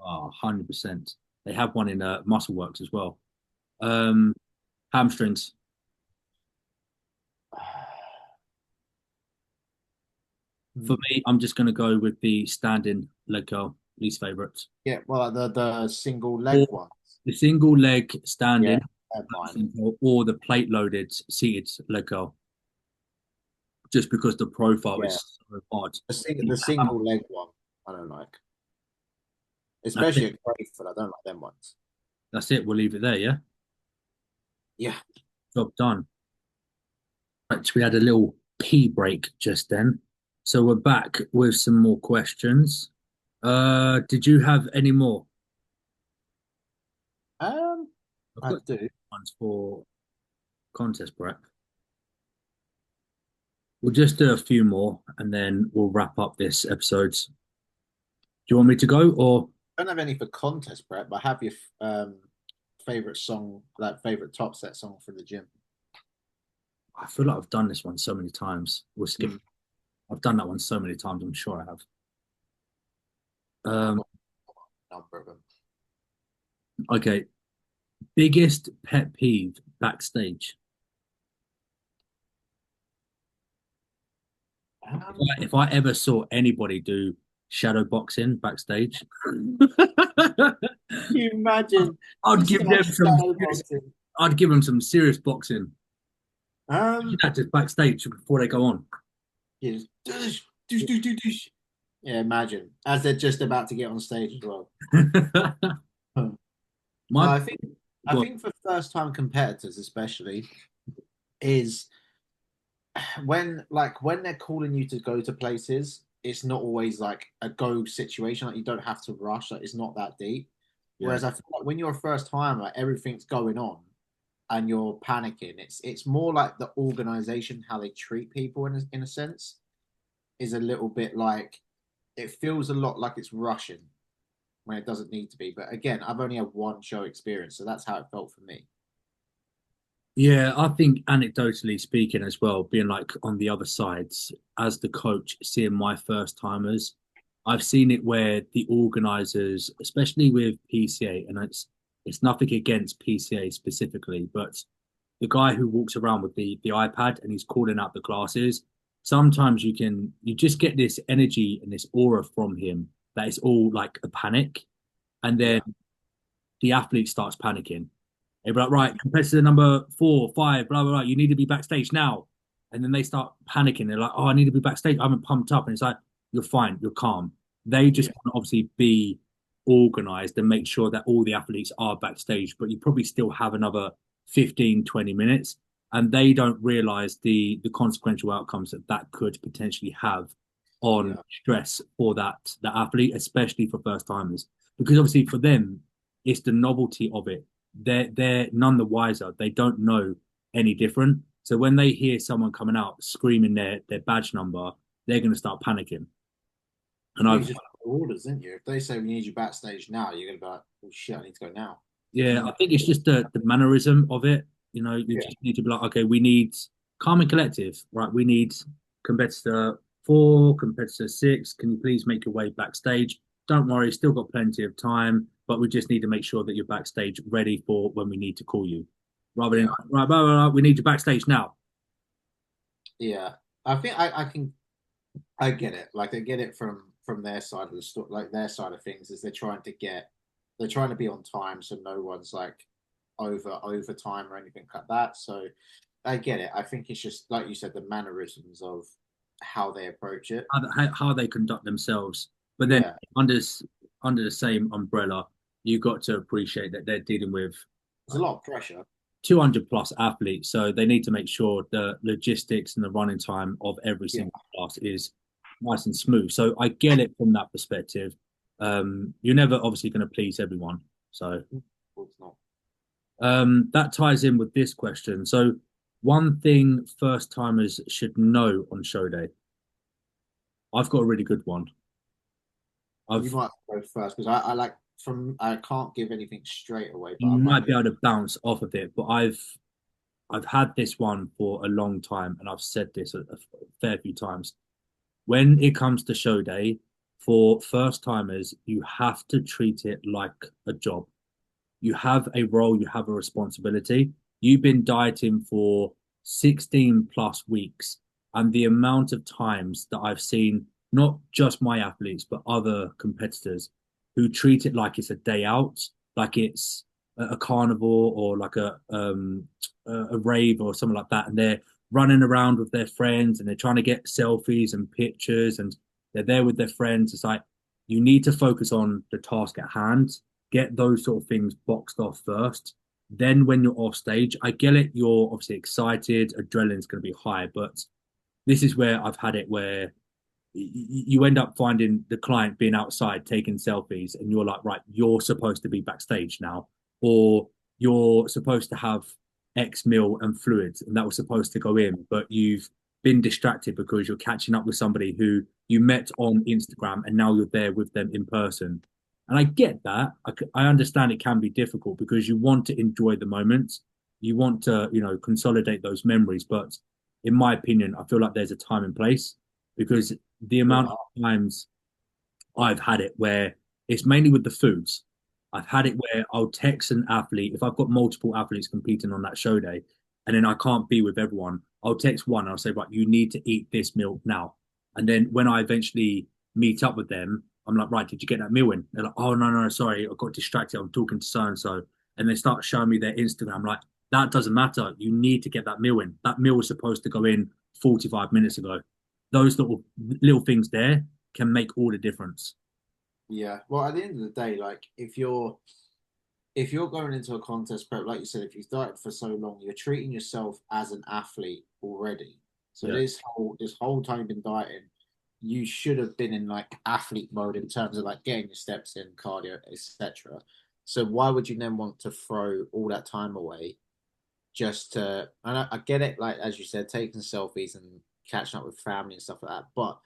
oh, 100%. They have one in Muscle Works as well. Um, Hamstrings. For me, I'm just going to go with the standing leg curl, least favorites. Yeah, well, the single Or leg ones. the single leg Yeah, standing, they're fine. or the plate loaded seated leg curl, just because the profile Yeah, is so odd. the single leg one, I don't like, That's especially it. at Grateful. I don't like them ones. That's it. We'll leave it there. Yeah. Yeah. Job done. Right, we had a little pee break just then. So we're back with some more questions. Did you have any more? Um, I've I got do. ones for contest prep. We'll just do a few more and then we'll wrap up this episode. Do you want me to go or I don't have any for contest prep, but I have your favorite song, like favorite top set song for the gym. I feel like I've done this one so many times. We'll skip. Mm. I've done that one so many times. I'm sure I have. I've Um, got a number of them. okay. Biggest pet peeve backstage. Um, If I ever saw anybody do shadow boxing backstage. Can you imagine? I'd You give start them some shadow serious, boxing. I'd give them some serious boxing. Um, That just backstage before they go on. yeah, yeah, imagine as they're just about to get on stage as well. Hmm. But My I God, think for first time competitors especially is when they're calling you to go to places, it's not always like a go situation. Like you don't have to rush. Like it's not that deep. yeah, Whereas I feel like when you're a first timer, everything's going on and you're panicking. It's more like the organization, how they treat people in a sense, is a little bit like it feels a lot like it's rushing when it doesn't need to be. But again, I've only had one show experience, so that's how it felt for me. yeah. I think anecdotally speaking as well, being like on the other sides as the coach, seeing my first timers, I've seen it where the organizers, especially with PCA, and it's nothing against PCA specifically, but the guy who walks around with the iPad and he's calling out the classes, sometimes you just get this energy and this aura from him that it's all like a panic, and then Yeah, the athlete starts panicking. They'll be like, right, competitor number 4, 5, blah blah blah. You need to be backstage now, and then they start panicking. They're like, oh, I need to be backstage. I haven't pumped up, and it's like, you're fine, you're calm. They just yeah, want to obviously be organized and make sure that all the athletes are backstage, but you probably still have another 15, 20 minutes. And they don't realize the consequential outcomes that that could potentially have on yeah, stress for that athlete, especially for first timers. Because obviously for them, it's the novelty of it. They're none the wiser. They don't know any different. So when they hear someone coming out screaming their badge number, they're going to start panicking. And yeah. You I've just follow orders, didn't you? If they say we need you backstage now, you're gonna be like, "Oh shit, I need to go now." Yeah, I think it's just the mannerism of it. You Yeah, just need to be like, okay, we need calm and collective, right? We need competitor 4, competitor 6. Can you please make your way backstage? Don't worry, still got plenty of time, but we just need to make sure that you're backstage ready for when we need to call you. Rather than yeah, right, blah, blah, blah, we need you backstage now. yeah. I think I can I get it. Like I get it from their side of the story, like their side of things, is they're trying to be on time, so no one's like over time or anything like that. So I get it. I think it's just like you said, the mannerisms of how they approach it. How they conduct themselves. But then Yeah, under under the same umbrella, you've got to appreciate that they're dealing with there's a lot of pressure. 200 plus athletes. So they need to make sure the logistics and the running time of every Yeah, single class is nice and smooth. So I get it from that perspective. You're never obviously going to please everyone. So it's not. that ties in with this question. So one thing first timers should know on show day. I've got a really good one. You I've might go first because I like from I can't give anything straight away, but You I might might know. be able to bounce off of it, but I've had this one for a long time, and I've said this a fair few times. When it comes to show day, for first timers, you have to treat it like a job. You have a role, you have a responsibility. You've been dieting for 16 plus weeks, and the amount of times that I've seen not just my athletes, but other competitors who treat it like it's a day out, like it's a carnival or like a rave or something like that, and they're running around with their friends and they're trying to get selfies and pictures and they're there with their friends. It's like you need to focus on the task at hand, get those sort of things boxed off first. Then when you're off stage, I get it, you're obviously excited, adrenaline's going to be high, but this is where I've had it where you end up finding the client being outside taking selfies and you're like, right, you're supposed to be backstage now, or you're supposed to have X meal and fluids and that was supposed to go in, but you've been distracted because you're catching up with somebody who you met on Instagram and now you're there with them in person. And I get that. I understand it can be difficult because you want to enjoy the moments. You want to, consolidate those memories. But in my opinion, I feel like there's a time and place because the amount Yeah, of times I've had it where it's mainly with the foods. I've had it where I'll text an athlete if I've got multiple athletes competing on that show day, and then I can't be with everyone. I'll text one. And I'll say, right, you need to eat this meal now. And then when I eventually meet up with them, I'm like, right, did you get that meal in? They're like, oh no, no, sorry, I got distracted. I'm talking to so and so, and they start showing me their Instagram. I'm like, that doesn't matter. You need to get that meal in. That meal was supposed to go in 45 minutes ago. Those little things there can make all the difference. Yeah. Well, at the end of the day, like if you're going into a contest prep, like you said, if you've dieted for so long, you're treating yourself as an athlete already. So Yeah, this whole time you've been dieting, you should have been in like athlete mode in terms of like getting your steps in, cardio, etc. So why would you then want to throw all that time away just to? And I get it, like as you said, taking selfies and catching up with family and stuff like that, but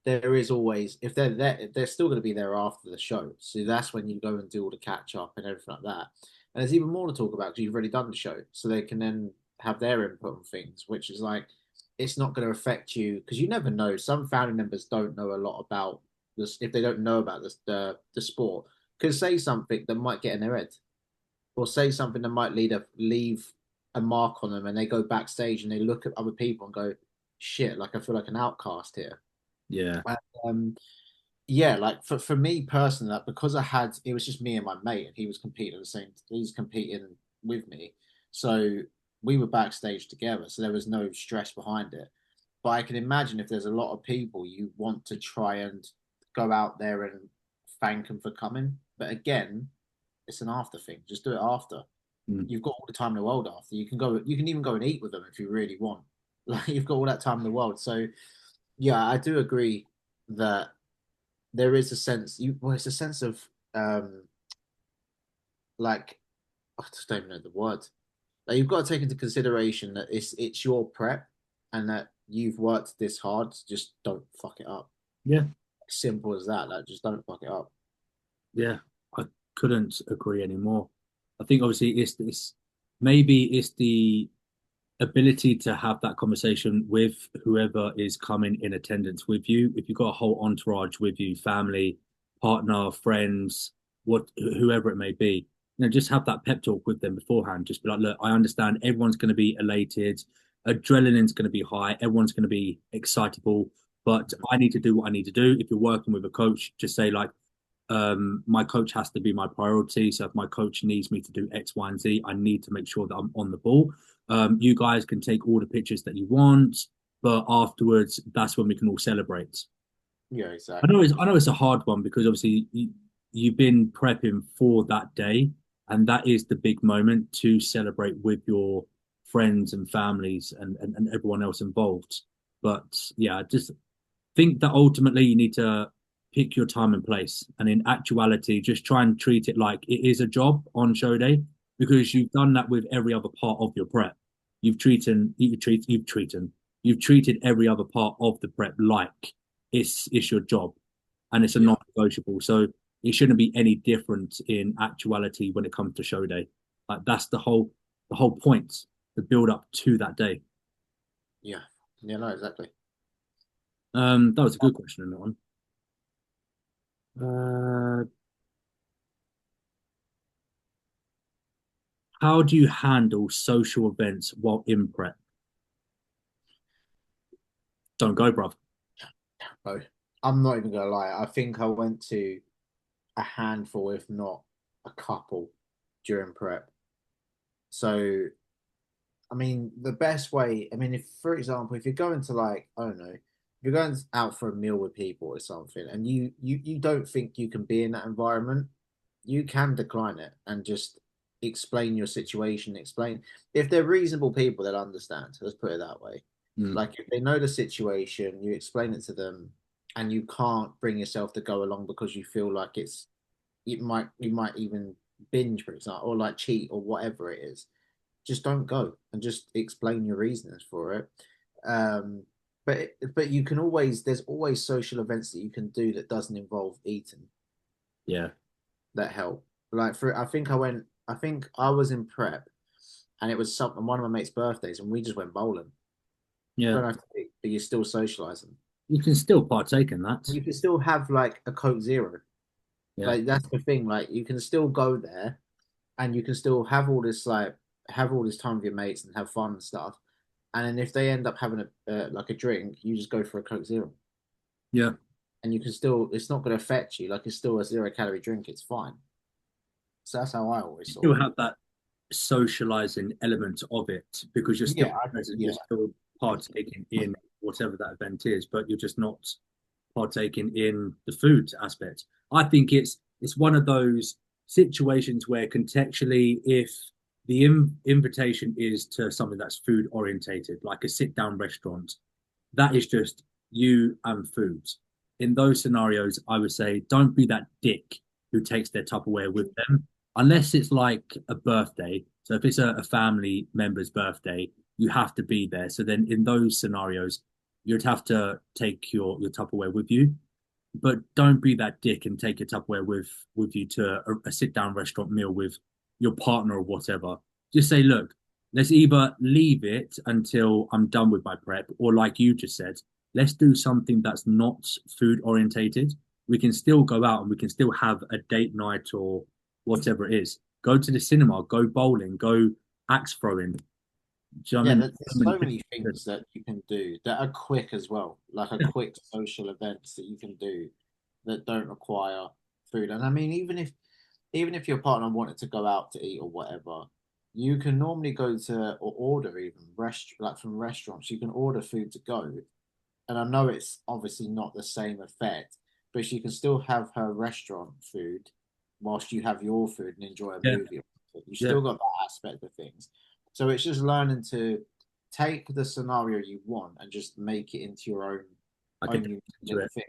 there is always if they're there, they're still going to be there after the show. So that's when you go and do all the catch up and everything like that. And there's even more to talk about because you've already done the show, so they can then have their input on things, which is like it's not going to affect you because you never know. Some family members don't know a lot about this if they don't know about this the sport. Could say something that might get in their head, or say something that might leave a mark on them, and they go backstage and they look at other people and go, "Shit, like I feel like an outcast here." yeah, Um, yeah, like for me personally, like because it was just me and my mate, and he was competing with me, so we were backstage together, so there was no stress behind it. But I can imagine if there's a lot of people, you want to try and go out there and thank them for coming. But again, it's an after thing. Just do it after. mm, You've got all the time in the world after. You can even go and eat with them if you really want. Like you've got all that time in the world. So yeah, I do agree that there is a sense it's a sense of um like I just don't even know the word. Like you've got to take into consideration that it's your prep and that you've worked this hard. So just don't fuck it up. yeah, Simple as that. Like just don't fuck it up. yeah. I couldn't agree anymore. I think obviously it's maybe it's the ability to have that conversation with whoever is coming in attendance with you. If you've got a whole entourage with you, family, partner, friends, whoever it may be, just have that pep talk with them beforehand. Just be like, look, I understand everyone's going to be elated, adrenaline's going to be high, everyone's going to be excitable, but I need to do what I need to do. If you're working with a coach, just say like, my coach has to be my priority. So if my coach needs me to do X, Y, and Z, I need to make sure that I'm on the ball. You guys can take all the pictures that you want, but afterwards, that's when we can all celebrate. Yeah, I know exactly. it's a hard one because obviously you've been prepping for that day, and that is the big moment to celebrate with your friends and families and everyone else involved. But yeah, I just think that ultimately you need to pick your time and place, and in actuality, just try and treat it like it is a job on show day because you've done that with every other part of your prep. You've treated every other part of the prep like it's your job and it's a Yeah, non-negotiable. So it shouldn't be any different in actuality when it comes to show day. Like that's the whole point, the build up to that day. yeah, yeah. No, exactly. That was a good question in that one. How do you handle social events while in prep? Don't go, bruv. Oh, I'm not even gonna lie. I think I went to a handful, if not a couple, during prep. So I mean, the best way, I mean, if, for example, if you're going to like, I don't know, if you're going out for a meal with people or something and you don't think you can be in that environment, you can decline it and just explain your situation, explain if they're reasonable people, they'll understand. Let's put it that way. Mm, Like if they know the situation, you explain it to them and you can't bring yourself to go along because you feel like you might even binge, for example, or like cheat or whatever it is, just don't go and just explain your reasons for it. Um, but you can always there's always social events that you can do that doesn't involve eating yeah, that help. Like for I think I was in prep and it was something one of my mates' birthdays and we just went bowling. yeah. Don't have to eat, but you're still socializing. You can still partake in that. You can still have like a Coke Zero. Yeah, Like that's the thing. Like you can still go there and you can still have all this time with your mates and have fun and stuff. And then if they end up having a like a drink, you just go for a Coke Zero. yeah. and you can still, it's not going to affect you. Like it's still a 0 calorie drink. It's fine. So that's how I always You saw still it. have that socializing element of it because you're still Yeah, present, you're yeah, still partaking in whatever that event is, but you're just not partaking in the food aspect. I think it's one of those situations where contextually, if the invitation is to something that's food orientated, like a sit down restaurant, that is just you and food. In those scenarios, I would say don't be that dick who takes their Tupperware with them, unless it's like a birthday. So if it's a family member's birthday, you have to be there. So then in those scenarios, you'd have to take your Tupperware with you, but don't be that dick and take your Tupperware with you to a sit down restaurant meal with your partner or whatever. Just say, look, let's either leave it until I'm done with my prep, or like you just said, let's do something that's not food orientated. We can still go out and we can still have a date night or whatever it is. Go to the cinema, go bowling, go axe throwing. Do you know what I yeah. mean? So There's many so things. many things that you can do that are quick as well, like a Yeah, quick social events that you can do that don't require food. And I mean, even if your partner wanted to go out to eat or whatever, you can normally go to or order even like from restaurants. You can order food to go, and I know it's obviously not the same effect, but she can still have her restaurant food whilst you have your food and enjoy a yeah, movie. You yeah. still got that aspect of things. So it's just learning to take the scenario you want and just make it into your own I get own unique to little it. thing.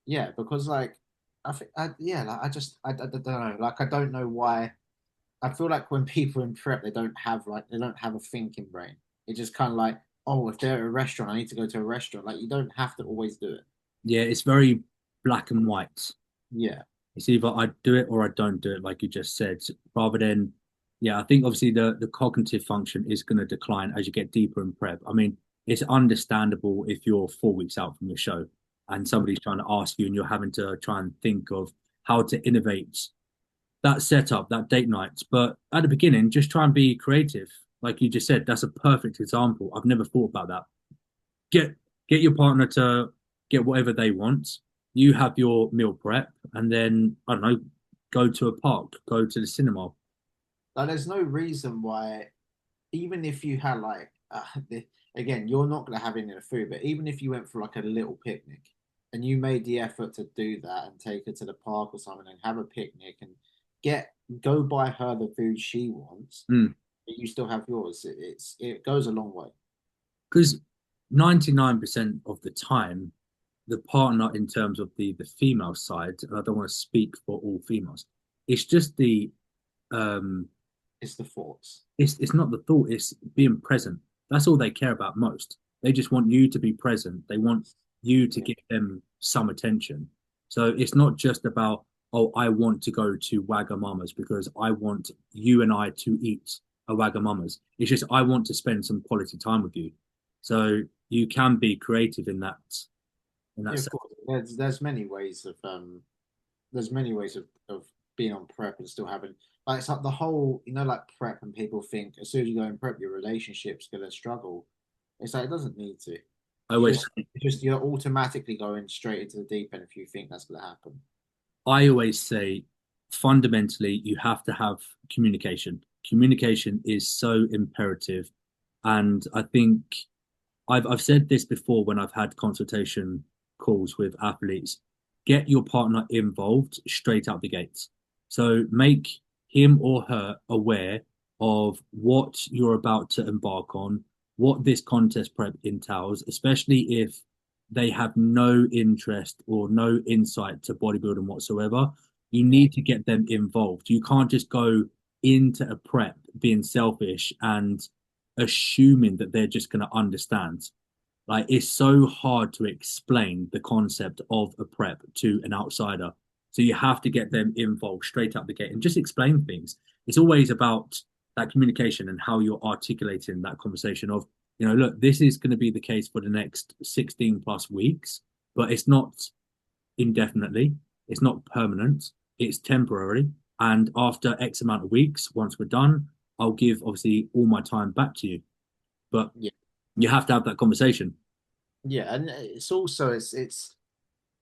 Yeah, because like I think yeah, like I don't know. Like I don't know why. I feel like when people in prep, they don't have a thinking brain. It's just kind of like, oh, if they're at a restaurant, I need to go to a restaurant. Like you don't have to always do it. Yeah, it's very black and white. Yeah, It's either I do it or I don't do it, like you just said, rather than, yeah, I think obviously the cognitive function is going to decline as you get deeper in prep. I mean, it's understandable if you're 4 weeks out from your show and somebody's trying to ask you and you're having to try and think of how to innovate that setup, that date night. But at the beginning, just try and be creative. Like you just said, that's a perfect example. I've never thought about that. Get get your partner to get whatever they want. You have your meal prep, and then I don't know, go to a park, go to the cinema. like there's no reason why, even if you had like, again, you're not gonna have any of the food, but even if you went for like a little picnic and you made the effort to do that and take her to the park or something and have a picnic and get go buy her the food she wants, Mm. but you still have yours. It goes a long way. Because 99% of the time, the partner in terms of the female side, and I don't want to speak for all females, it's just the um It's the thoughts. it's not the thought, it's being present. That's all they care about most. They just want you to be present. They want you to Yeah. give them some attention. So it's not just about, oh, I want to go to Wagamama's because I want you and I to eat a Wagamama's. It's just I want to spend some quality time with you. So you can be creative in that Yeah, of sense. course. There's many ways of being on prep and still having like it's like the whole, like prep and people think as soon as you go in prep your relationship's gonna struggle. It's like it doesn't need to. I You always just you're automatically going straight into the deep end if you think that's gonna happen. I always say fundamentally you have to have communication. Communication is so imperative. And I think I've said this before when I've had consultation calls with athletes. Get your partner involved straight out the gates. So make him or her aware of what you're about to embark on, what this contest prep entails, especially if they have no interest or no insight to bodybuilding whatsoever. You Yeah. need to get them involved. You can't just go into a prep being selfish and assuming that they're just going to understand. Like it's so hard to explain the concept of a prep to an outsider. So you have to get them involved straight up the gate and just explain things. It's always about that communication and how you're articulating that conversation of, look, this is going to be the case for the next 16 plus weeks, but it's not indefinitely. It's not permanent. It's temporary. And after X amount of weeks, once we're done, I'll give obviously all my time back to you. But Yeah. you have to have that conversation. Yeah, and it's also it's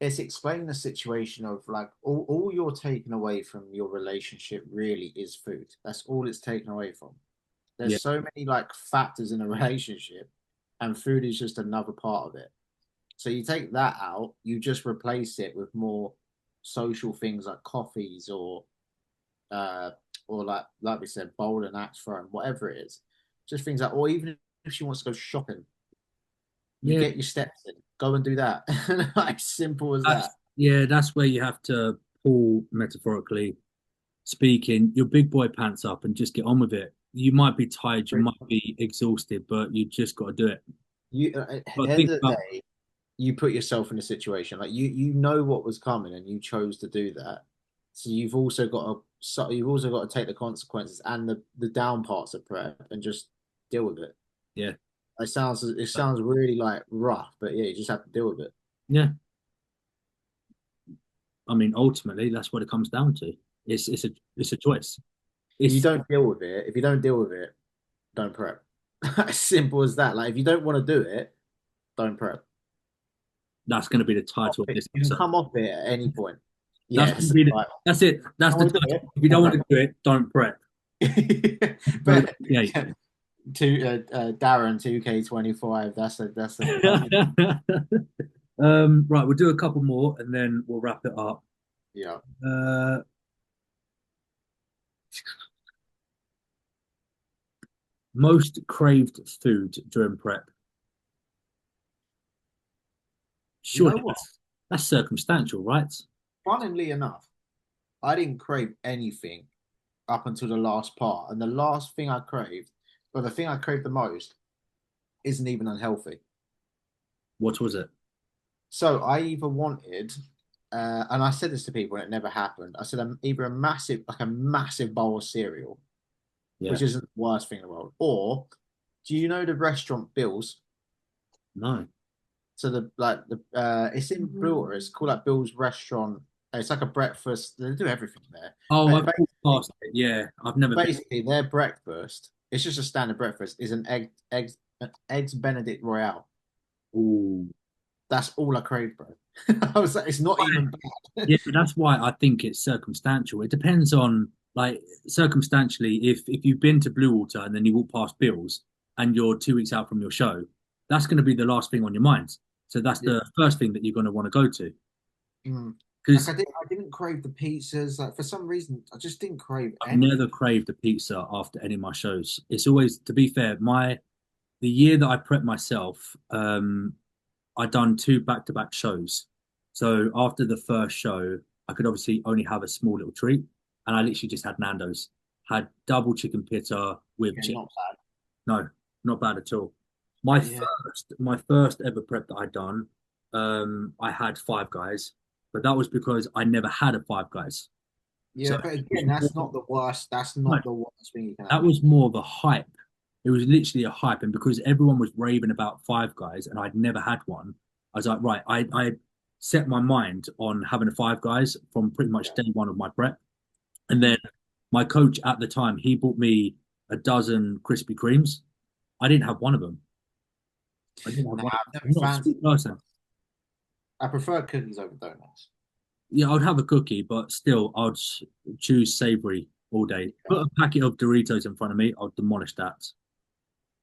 it's explaining the situation of like all you're taking away from your relationship really is food. That's all it's taken away from. Yeah. There's so many like factors in a relationship, and food is just another part of it. So you take that out, you just replace it with more social things like coffees uh or like we said, bowl and axe throwing, whatever it is. Just things like, or even if she wants to go shopping, you Yeah. get your steps in, go and do that. Like simple as that. That's where you have to pull, metaphorically speaking, your big boy pants up and just get on with it. You might be tired, you might be exhausted, but you just got to do it. You at the But end think of the about, day, you put yourself in a situation like you know what was coming and you chose to do that. So you've also got to take the consequences and the down parts of prep and just deal with it. yeah, It sounds really like rough, but yeah, you just have to deal with it. yeah. I mean, ultimately, that's what it comes down to. It's a choice. It's If you don't deal with it, don't prep. As simple as that. Like if you don't want to do it, don't prep. That's going to be the title of this You can episode. come off it at any point. That's going Yes, to be right. that's it. That's I the want to do title. it. If you don't Don't want prep. to do it, don't prep. Episode But 28. to Darren 2K25. That's a Right, we'll do a couple more and then we'll wrap it up. yeah. Uh, Most craved food during prep. You know Surely what? that's circumstantial, right? Funnily enough, I didn't crave anything up until the last part, and the last thing I craved, but the thing I craved the most, isn't even unhealthy. What was it? So I either wanted, and I said this to people and it never happened. I said either a massive bowl of cereal, Yeah. which isn't the worst thing in the world, or do you know the restaurant Bill's? No. So it's in Biltmore. It's called like Bill's Restaurant. It's like a breakfast. They do everything there. Oh, But I've walked past it. Yeah, I've never been. basically, their breakfast, it's just a standard breakfast, is an eggs Benedict Royale. Ooh. That's all I crave, bro. I was like, it's not even bad. Yeah, that's why I think it's circumstantial. It depends on, like, circumstantially, if you've been to Blue Water and then you walk past Bill's and you're 2 weeks out from your show, that's going to be the last thing on your mind. So that's Yeah. the first thing that you're going to want to go to. Mm. Like Because I didn't crave the pizzas. Like for some reason, I just didn't crave I've any. never craved a pizza after any of my shows. It's always, to be fair, the year that I prepped myself, I done two back-to-back shows. So after the first show, I could obviously only have a small little treat, and I literally just had Nando's. Had double chicken pizza with Yeah, chicken. not bad. No, not bad at all. My Yeah. first ever prep that I'd done, I had Five Guys, but that was because I never had a Five Guys. So Yeah, but it was again, that's more, not the worst. That's no, not the worst thing you can that have. was more of a hype. It was literally a hype, and because everyone was raving about Five Guys, and I'd never had one, I was like, right, I set my mind on having a Five Guys from pretty much Yeah. day one of my prep, and Mm. then my coach at the time he bought me a dozen Krispy Kremes. I didn't have one of them. I didn't have Nah, one. I've never I'm not a fancied sweet person. donuts. I prefer cookies over donuts. Yeah, I'd have a cookie, but still, I'd choose savory all day. Yeah. Put a packet of Doritos in front of me, I'll demolish that.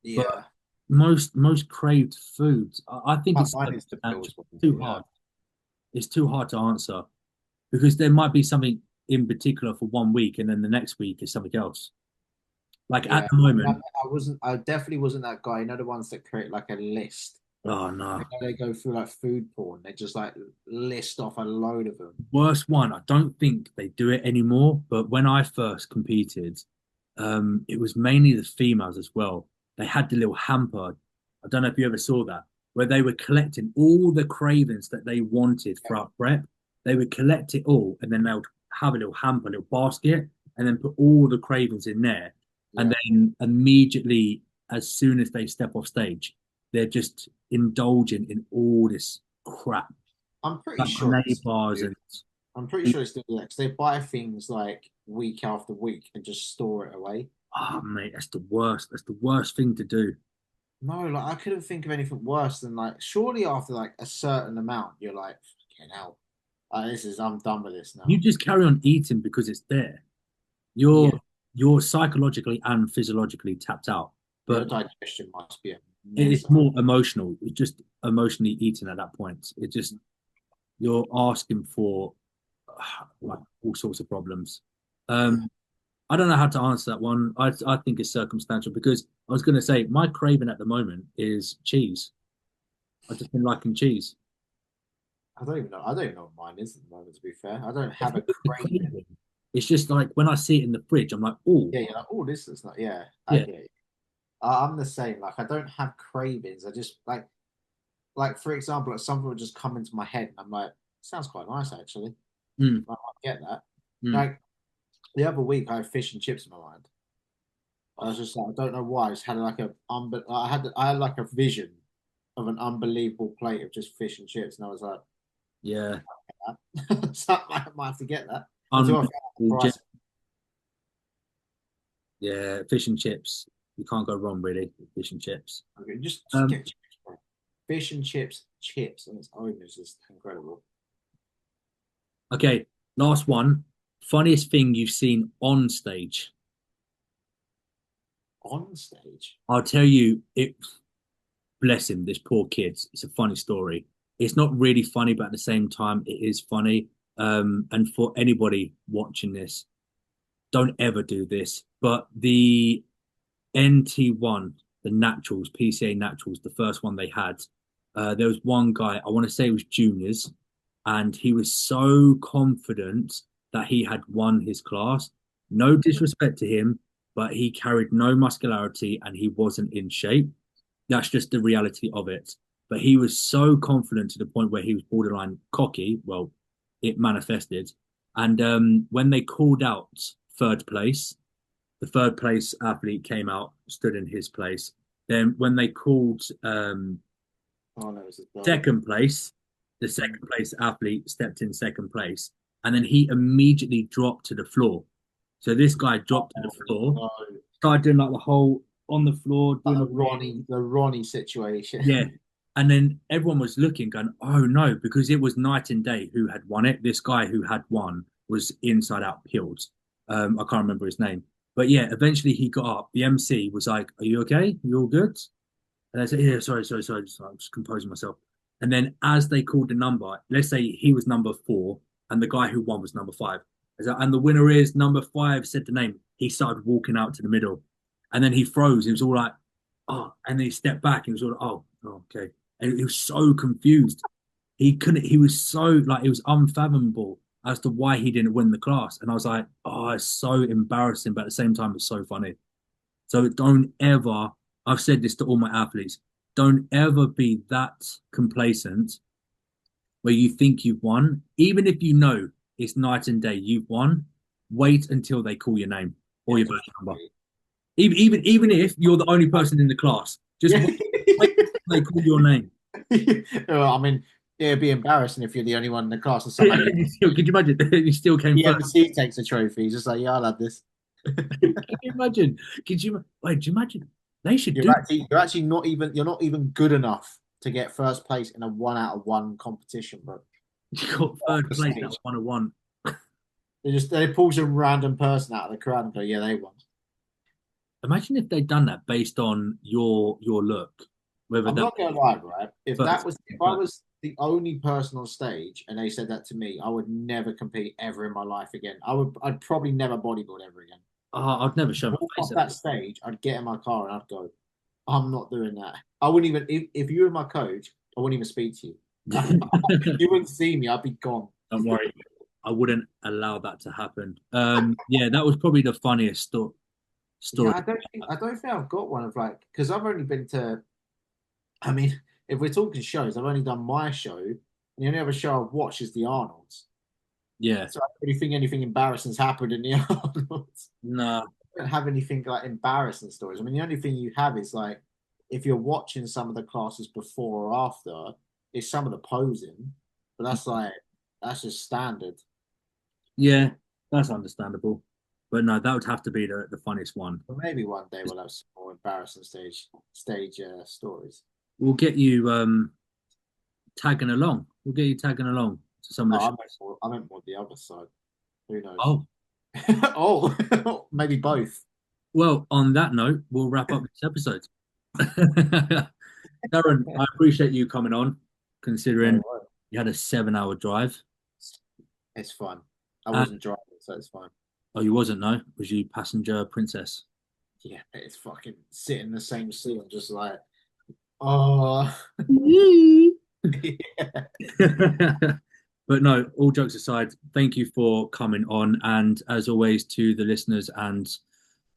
But Yeah. most craved foods, I think it's Mine is the substantial. Bills one. Too Yeah. hard. It's too hard to answer because there might be something in particular for 1 week, and then the next week is something else. Like at Yeah. the moment, I definitely wasn't that guy. You know, the ones that create like a list. oh no, They go through like food porn. They just like list off a load of them. worst one. I don't think they do it anymore. But when I first competed, it was mainly the females as well. They had the little hamper. I don't know if you ever saw that, where they were collecting all the cravings that they wanted throughout prep. They would collect it all, and then they would have a little hamper, a little basket, and then put all the cravings in there. And Yeah. then immediately, as soon as they step off stage, they're just indulging in all this crap, I'm pretty like sure grenade bars and I'm pretty sure it's still do that 'cause they buy things like week after week and just store it away. oh mate, that's the worst. That's the worst thing to do. No, like I couldn't think of anything worse than like surely after like a certain amount, you're like, hell, I'm done with this You now. just carry on eating because it's there. Yeah, You're psychologically and physiologically tapped out, your but digestion must be a it's mess. more emotional. It's just emotionally eating at that point. It just you're asking for like all sorts of problems. Yeah, I don't know how to answer that one. I think it's circumstantial because I was going to say my craving at the moment is cheese. I've just been liking cheese. I don't even know. I don't even know what mine is at the moment. To be fair, I don't It's have a not really craving. craving. It's just like when I see it in the fridge, I'm like, oh, Yeah, you're like, oh, this is not. Yeah, I yeah, get it. I'm the same. Like, I don't have cravings. I just like for example, like something would just come into my head, and I'm like, sounds quite nice actually. mm, I might get that. mm. Like the other week, I had fish and chips in my mind. I was just like, I don't know why. I just had like I had like a vision of an unbelievable plate of just fish and chips, and I was like, Yeah, so I might have to get that until I found out the unbelievable. price. Yeah, fish and chips. You can't go wrong really with fish and chips. Okay, just Um, get chips, bro. Fish and chips, and its own is just incredible. okay, last one. Funniest thing you've seen on stage. On stage, I'll tell you, it bless him, this poor kid. It's a funny story. It's not really funny, but at the same time, it is funny. And for anybody watching this, don't ever do this. But the NT1, the naturals, PCA naturals, the first one they had, there was one guy, I want to say it was juniors, and he was so confident that he had won his class. No disrespect to him, but he carried no muscularity and he wasn't in shape. That's just the reality of it. But he was so confident to the point where he was borderline cocky. Well, it manifested. And when they called out third place, the third place athlete came out, stood in his place. Then when they called oh no, it's a dog. second place, the Mm. second place athlete stepped in second place, and then he immediately dropped to the floor. So this guy dropped to the Oh floor, no, started doing like the whole on the floor, like doing the The Ronnie situation. yeah. And then everyone was looking, going, oh no, because it was night and day who had won it. This guy who had won was inside out peeled. I can't remember his name. But yeah, eventually he got up. The MC was like, are you okay? You all good? And I said, yeah, sorry. I'm just composing myself. And then as they called the number, let's say he was number 4 and the guy who won was number 5. And the winner is number 5, said the name. He started walking out to the middle. And then he froze. He was all like, oh, and then he stepped back. He was all like, oh, okay. And he was so confused. He couldn't, he was so like, it was unfathomable as to why he didn't win the class. And I was like, oh, it's so embarrassing, but at the same time, it's so funny. So don't ever, I've said this to all my athletes, don't ever be that complacent where you think you've won, even if you know it's night and day, you've won. Wait until they call your name or Yeah, your to badge number. be Even if you're the only person in the class, just yeah. wait until they call your name. Well, I mean, it'd be embarrassing if you're the only one in the class and somehow And you still, could you imagine? You still came the first. MC takes a trophy. He's just like, yeah, I'll have this. Can you imagine? Could you wait? Do you imagine? They should do You're actually you're not even good enough to get first place in a 1 out of 1 competition, bro. you got third The place at stage. 101. They pull some random person out of the crowd and go, yeah, they won. Imagine if they'd done that based on your look, whether I'm that not gonna lie, right? first, If I was the only person on stage and they said that to me, I would never compete ever in my life again. I'd probably never bodybuild ever again. I'd never show my Walk face off ever. that stage, I'd get in my car and I'd go, I'm not doing that. I wouldn't even if you were my coach, I wouldn't even speak to you. You wouldn't see me, I'd be gone. Don't worry, I wouldn't allow that to happen. Yeah, that was probably the funniest Yeah, story. I don't think I've got one of like because I've only been to I mean, if we're talking shows, I've only done my show, and the only other show I've watched is the Arnolds. Yeah, So I don't really think anything embarrassing's happened in the Arnolds. no, I don't have anything like embarrassing stories. I mean, the only thing you have is like if you're watching some of the classes before or after, is some of the posing, but that's just standard. yeah, that's understandable. But no, that would have to be the funniest one. But maybe one day we'll have some more embarrassing stage stories. We'll get you tagging along. We'll get you tagging along. to some No, of the I meant more the other side. Who knows? Oh, Oh, maybe both. well, on that note, we'll wrap up this episode. Darren, I appreciate you coming on, No, considering right. you had a 7 hour drive. It's fine. I And, wasn't driving, so it's fine. oh, you wasn't, no? Was you passenger princess? Yeah, but it's fucking sitting in the same seat. I'm just like, oh, yeah. But no, all jokes aside, thank you for coming on. And as always, to the listeners and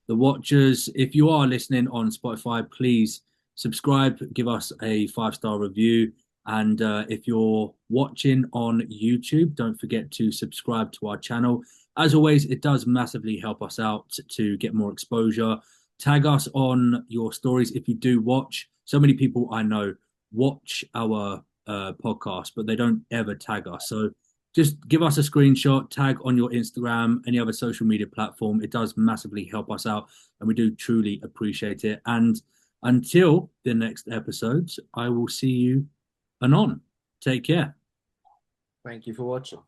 the watchers, if you are listening on Spotify, please subscribe, give us a 5-star review. And if you're watching on YouTube, don't forget to subscribe to our channel. As always, it does massively help us out to get more exposure. Tag us on your stories if you do watch. So many people I know watch our podcast, but they don't ever tag us. So just give us a screenshot, tag on your Instagram, any other social media platform. It does massively help us out, and we do truly appreciate it. And until the next episode, I will see you anon. Take care. Thank you for watching.